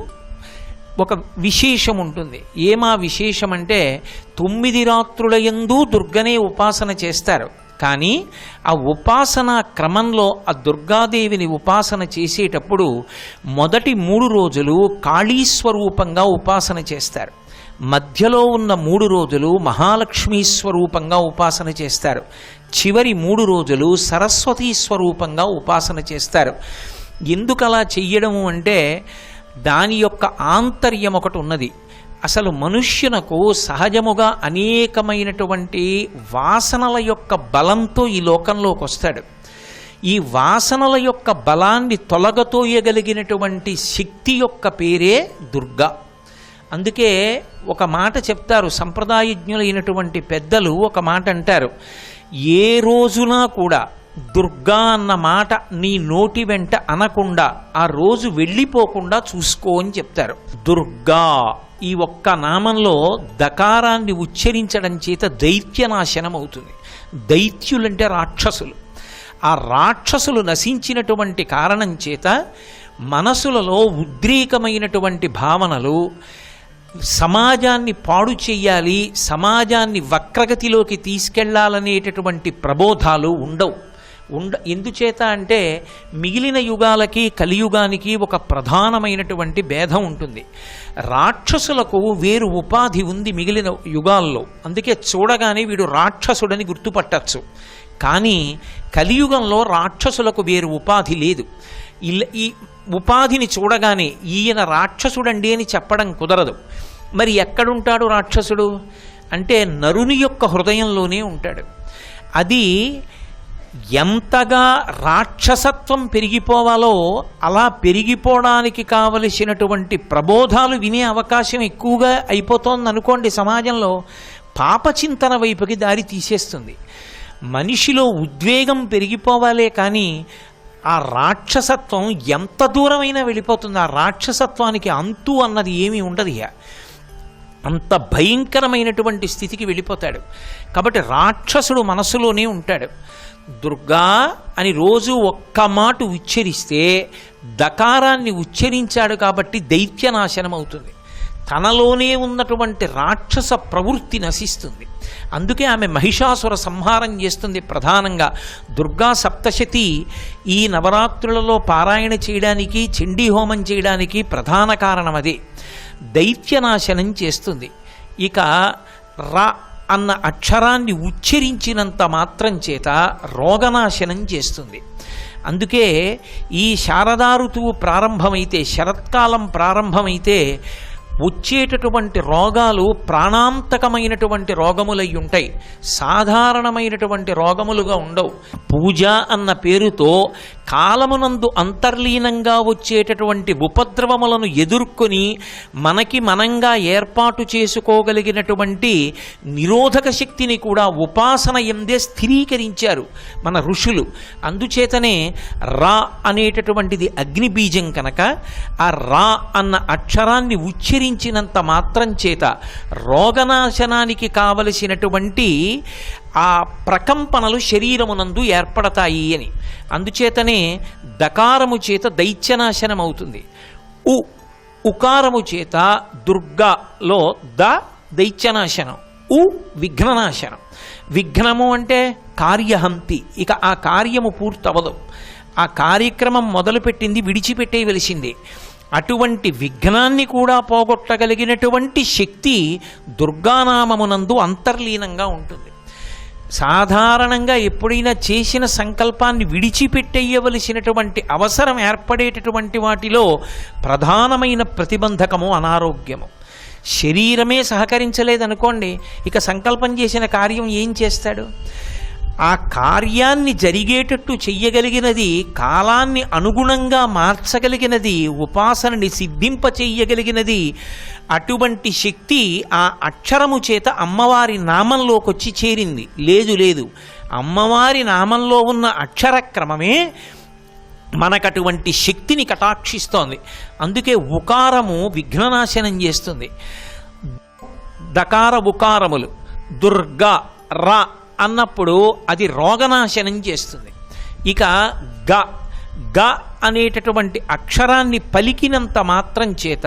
ఒక విశేషం ఉంటుంది. ఏమా విశేషం అంటే 9 రాత్రుల యందు దుర్గనే ఉపాసన చేస్తారు. కానీ ఆ ఉపాసనా క్రమంలో ఆ దుర్గాదేవిని ఉపాసన చేసేటప్పుడు మొదటి 3 రోజులు కాళీ స్వరూపంగా ఉపాసన చేస్తారు. మధ్యలో ఉన్న 3 రోజులు మహాలక్ష్మీ స్వరూపంగా ఉపాసన చేస్తారు. చివరి 3 రోజులు సరస్వతీ స్వరూపంగా ఉపాసన చేస్తారు. ఎందుకు అలా చెయ్యడము అంటే దాని యొక్క ఆంతర్యం ఒకటి ఉన్నది. అసలు మనుష్యునకు సహజముగా అనేకమైనటువంటి వాసనల యొక్క బలంతో ఈ లోకంలోకి వస్తాడు. ఈ వాసనల యొక్క బలాన్ని తొలగతోయగలిగినటువంటి శక్తి యొక్క పేరే దుర్గా. అందుకే ఒక మాట చెప్తారు, సంప్రదాయజ్ఞులైనటువంటి పెద్దలు ఒక మాట అంటారు, ఏ రోజున కూడా దుర్గా అన్న మాట నీ నోటి వెంట అనకుండా ఆ రోజు వెళ్ళిపోకుండా చూసుకో అని చెప్తారు. దుర్గా ఈ ఒక్క నామంలో దకారాన్ని ఉచ్చరించడం చేత దైత్యనాశనం అవుతుంది. దైత్యులంటే రాక్షసులు. ఆ రాక్షసులు నశించినటువంటి కారణం చేత మనసులలో ఉద్రేకమైనటువంటి భావనలు, సమాజాన్ని పాడు చెయ్యాలి, సమాజాన్ని వక్రగతిలోకి తీసుకెళ్లాలనేటటువంటి ప్రబోధాలు ఉండవు. ఎందుచేత అంటే మిగిలిన యుగాలకి కలియుగానికి ఒక ప్రధానమైనటువంటి భేదం ఉంటుంది. రాక్షసులకు వేరు ఉపాధి ఉంది మిగిలిన యుగాల్లో, అందుకే చూడగానే వీడు రాక్షసుడని గుర్తుపట్టచ్చు. కానీ కలియుగంలో రాక్షసులకు వేరు ఉపాధి లేదు. ఈ ఉపాధిని చూడగానే ఈయన రాక్షసుడండి అని చెప్పడం కుదరదు. మరి ఎక్కడుంటాడు రాక్షసుడు అంటే నరుని యొక్క హృదయంలోనే ఉంటాడు. అది ఎంతగా రాక్షసత్వం పెరిగిపోవాలో అలా పెరిగిపోవడానికి కావలసినటువంటి ప్రబోధాలు వినే అవకాశం ఎక్కువగా అయిపోతోంది అనుకోండి. సమాజంలో పాపచింతన వైపుకి దారి తీసేస్తుంది. మనిషిలో ఉద్వేగం పెరిగిపోవాలే కానీ ఆ రాక్షసత్వం ఎంత దూరమైనా వెళ్ళిపోతుంది. ఆ రాక్షసత్వానికి అంతు అన్నది ఏమీ ఉండదు. అంత భయంకరమైనటువంటి స్థితికి వెళ్ళిపోతాడు. కాబట్టి రాక్షసుడు మనసులోనే ఉంటాడు. దుర్గా అని రోజు ఒక్క మాట ఉచ్చరిస్తే దకారాన్ని ఉచ్చరించాడు కాబట్టి దైత్యనాశనం అవుతుంది. తనలోనే ఉన్నటువంటి రాక్షస ప్రవృత్తి నశిస్తుంది. అందుకే ఆమె మహిషాసుర సంహారం చేస్తుంది. ప్రధానంగా దుర్గా సప్తశతి ఈ నవరాత్రులలో పారాయణ చేయడానికి, చండీ హోమం చేయడానికి ప్రధాన కారణం అదే. దైత్యనాశనం చేస్తుంది. ఇక రా అన్న అక్షరాన్ని ఉచ్చరించినంత మాత్రం చేత రోగనాశనం చేస్తుంది. అందుకే ఈ శారదా ఋతువు ప్రారంభమైతే, శరత్కాలం ప్రారంభమైతే వచ్చేటటువంటి రోగాలు ప్రాణాంతకమైనటువంటి రోగములై ఉంటాయి. సాధారణమైనటువంటి రోగములుగా ఉండవు. పూజ అన్న పేరుతో కాలమునందు అంతర్లీనంగా వచ్చేటటువంటి ఉపద్రవములను ఎదుర్కొని మనకి మనంగా ఏర్పాటు చేసుకోగలిగినటువంటి నిరోధక శక్తిని కూడా ఉపాసన ఎందే స్థిరీకరించారు మన ఋషులు. అందుచేతనే రా అనేటటువంటిది అగ్నిబీజం కనుక ఆ రా అన్న అక్షరాన్ని ఉచ్చరించినంత మాత్రం చేత రోగనాశనానికి కావలసినటువంటి ఆ ప్రకంపనలు శరీరమునందు ఏర్పడతాయి అని. అందుచేతనే దకారము చేత దైత్యనాశనం అవుతుంది. ఉకారము చేత దుర్గాలో దైత్యనాశనం, విఘ్ననాశనం. విఘ్నము అంటే కార్యహంతి. ఇక ఆ కార్యము పూర్తవదు. ఆ కార్యక్రమం మొదలుపెట్టింది విడిచిపెట్టేయవలసిందే. అటువంటి విఘ్నాన్ని కూడా పోగొట్టగలిగినటువంటి శక్తి దుర్గానామమునందు అంతర్లీనంగా ఉంటుంది. సాధారణంగా ఎప్పుడైనా చేసిన సంకల్పాన్ని విడిచిపెట్టేయవలసినటువంటి అవసరం ఏర్పడేటటువంటి వాటిలో ప్రధానమైన ప్రతిబంధకము అనారోగ్యము. శరీరమే సహకరించలేదనుకోండి, ఇక సంకల్పం చేసిన కార్యం ఏం చేస్తాడు? ఆ కార్యాన్ని జరిగేటట్టు చెయ్యగలిగినది, కాలాన్ని అనుగుణంగా మార్చగలిగినది, ఉపాసనని సిద్ధింప చెయ్యగలిగినది అటువంటి శక్తి ఆ అక్షరము చేత అమ్మవారి నామంలోకి వచ్చి చేరింది. లేదు, అమ్మవారి నామంలో ఉన్న అక్షరక్రమమే మనకటువంటి శక్తిని కటాక్షిస్తోంది. అందుకే ఉకారము విఘ్ననాశనం చేస్తుంది. దకార ఉకారములు దుర్గా రా అన్నప్పుడు అది రోగనాశనం చేస్తుంది. ఇక గ అనేటటువంటి అక్షరాన్ని పలికినంత మాత్రం చేత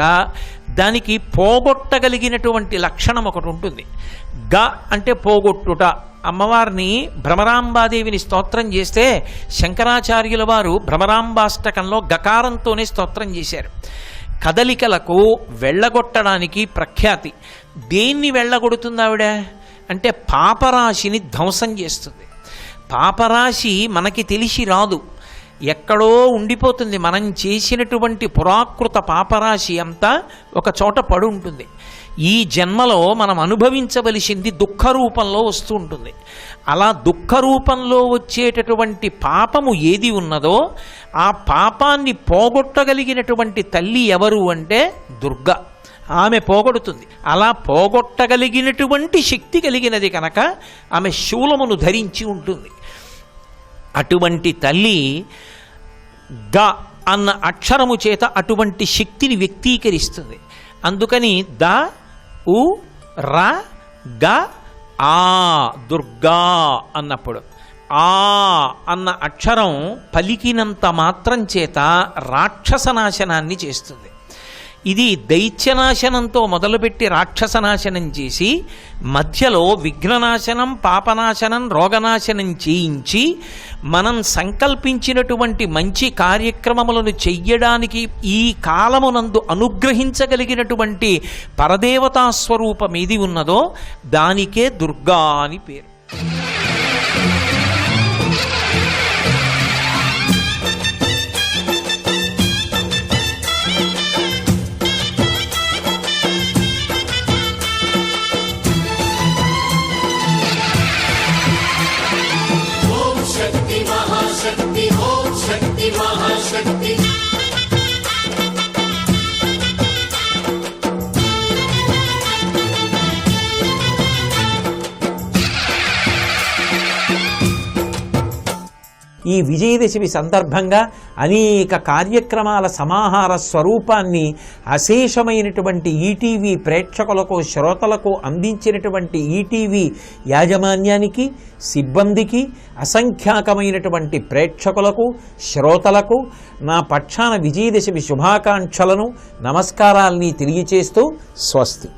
దానికి పోగొట్టగలిగినటువంటి లక్షణం ఒకటి ఉంటుంది. గ అంటే పోగొట్టుట. అమ్మవారిని భ్రమరాంబాదేవిని స్తోత్రం చేస్తే శంకరాచార్యుల వారు భ్రమరాంబాష్టకంలో గకారంతోనే స్తోత్రం చేశారు. కదలికలకు వెళ్ళగొట్టడానికి ప్రఖ్యాతి. దేన్ని వెళ్ళగొడుతుంది ఆవిడ అంటే పాపరాశిని ధ్వంసం చేస్తుంది. పాపరాశి మనకి తెలిసి రాదు, ఎక్కడో ఉండిపోతుంది. మనం చేసినటువంటి పురాకృత పాపరాశి అంతా ఒక చోట పడి ఉంటుంది. ఈ జన్మలో మనం అనుభవించవలసింది దుఃఖ రూపంలో వస్తూ ఉంటుంది. అలా దుఃఖ రూపంలో వచ్చేటటువంటి పాపము ఏది ఉన్నదో ఆ పాపాన్ని పోగొట్టగలిగినటువంటి తల్లి ఎవరు అంటే దుర్గ. ఆమె పోగొడుతుంది. అలా పోగొట్టగలిగినటువంటి శక్తి కలిగినది కనుక ఆమె శూలమును ధరించి ఉంటుంది. అటువంటి తల్లి గ అన్న అక్షరము చేత అటువంటి శక్తిని వ్యక్తీకరిస్తుంది. అందుకని ద ఉ ర గ ఆ దుర్గా అన్నప్పుడు ఆ అన్న అక్షరం పలికినంత మాత్రం చేత రాక్షసనాశనాన్ని చేస్తుంది. ఇది దైత్యనాశనంతో మొదలుపెట్టి రాక్షసనాశనం చేసి మధ్యలో విఘ్ననాశనం, పాపనాశనం, రోగనాశనం చేయించి మనం సంకల్పించినటువంటి మంచి కార్యక్రమములను చెయ్యడానికి ఈ కాలమునందు అనుగ్రహించగలిగినటువంటి పరదేవతా స్వరూపం ఏది ఉన్నదో దానికే దుర్గా అని పేరు. ఈ విజయదశమి సందర్భంగా అనేక కార్యక్రమాల సమాహార స్వరూపాన్ని అశేషమైనటువంటి ఈటీవీ ప్రేక్షకులకు, శ్రోతలకు అందించినటువంటి ఈటీవీ యాజమాన్యానికి, సిబ్బందికి, అసంఖ్యాకమైనటువంటి ప్రేక్షకులకు, శ్రోతలకు నా పక్షాన విజయదశమి శుభాకాంక్షలను, నమస్కారాల్ని తెలియచేస్తూ స్వస్తి.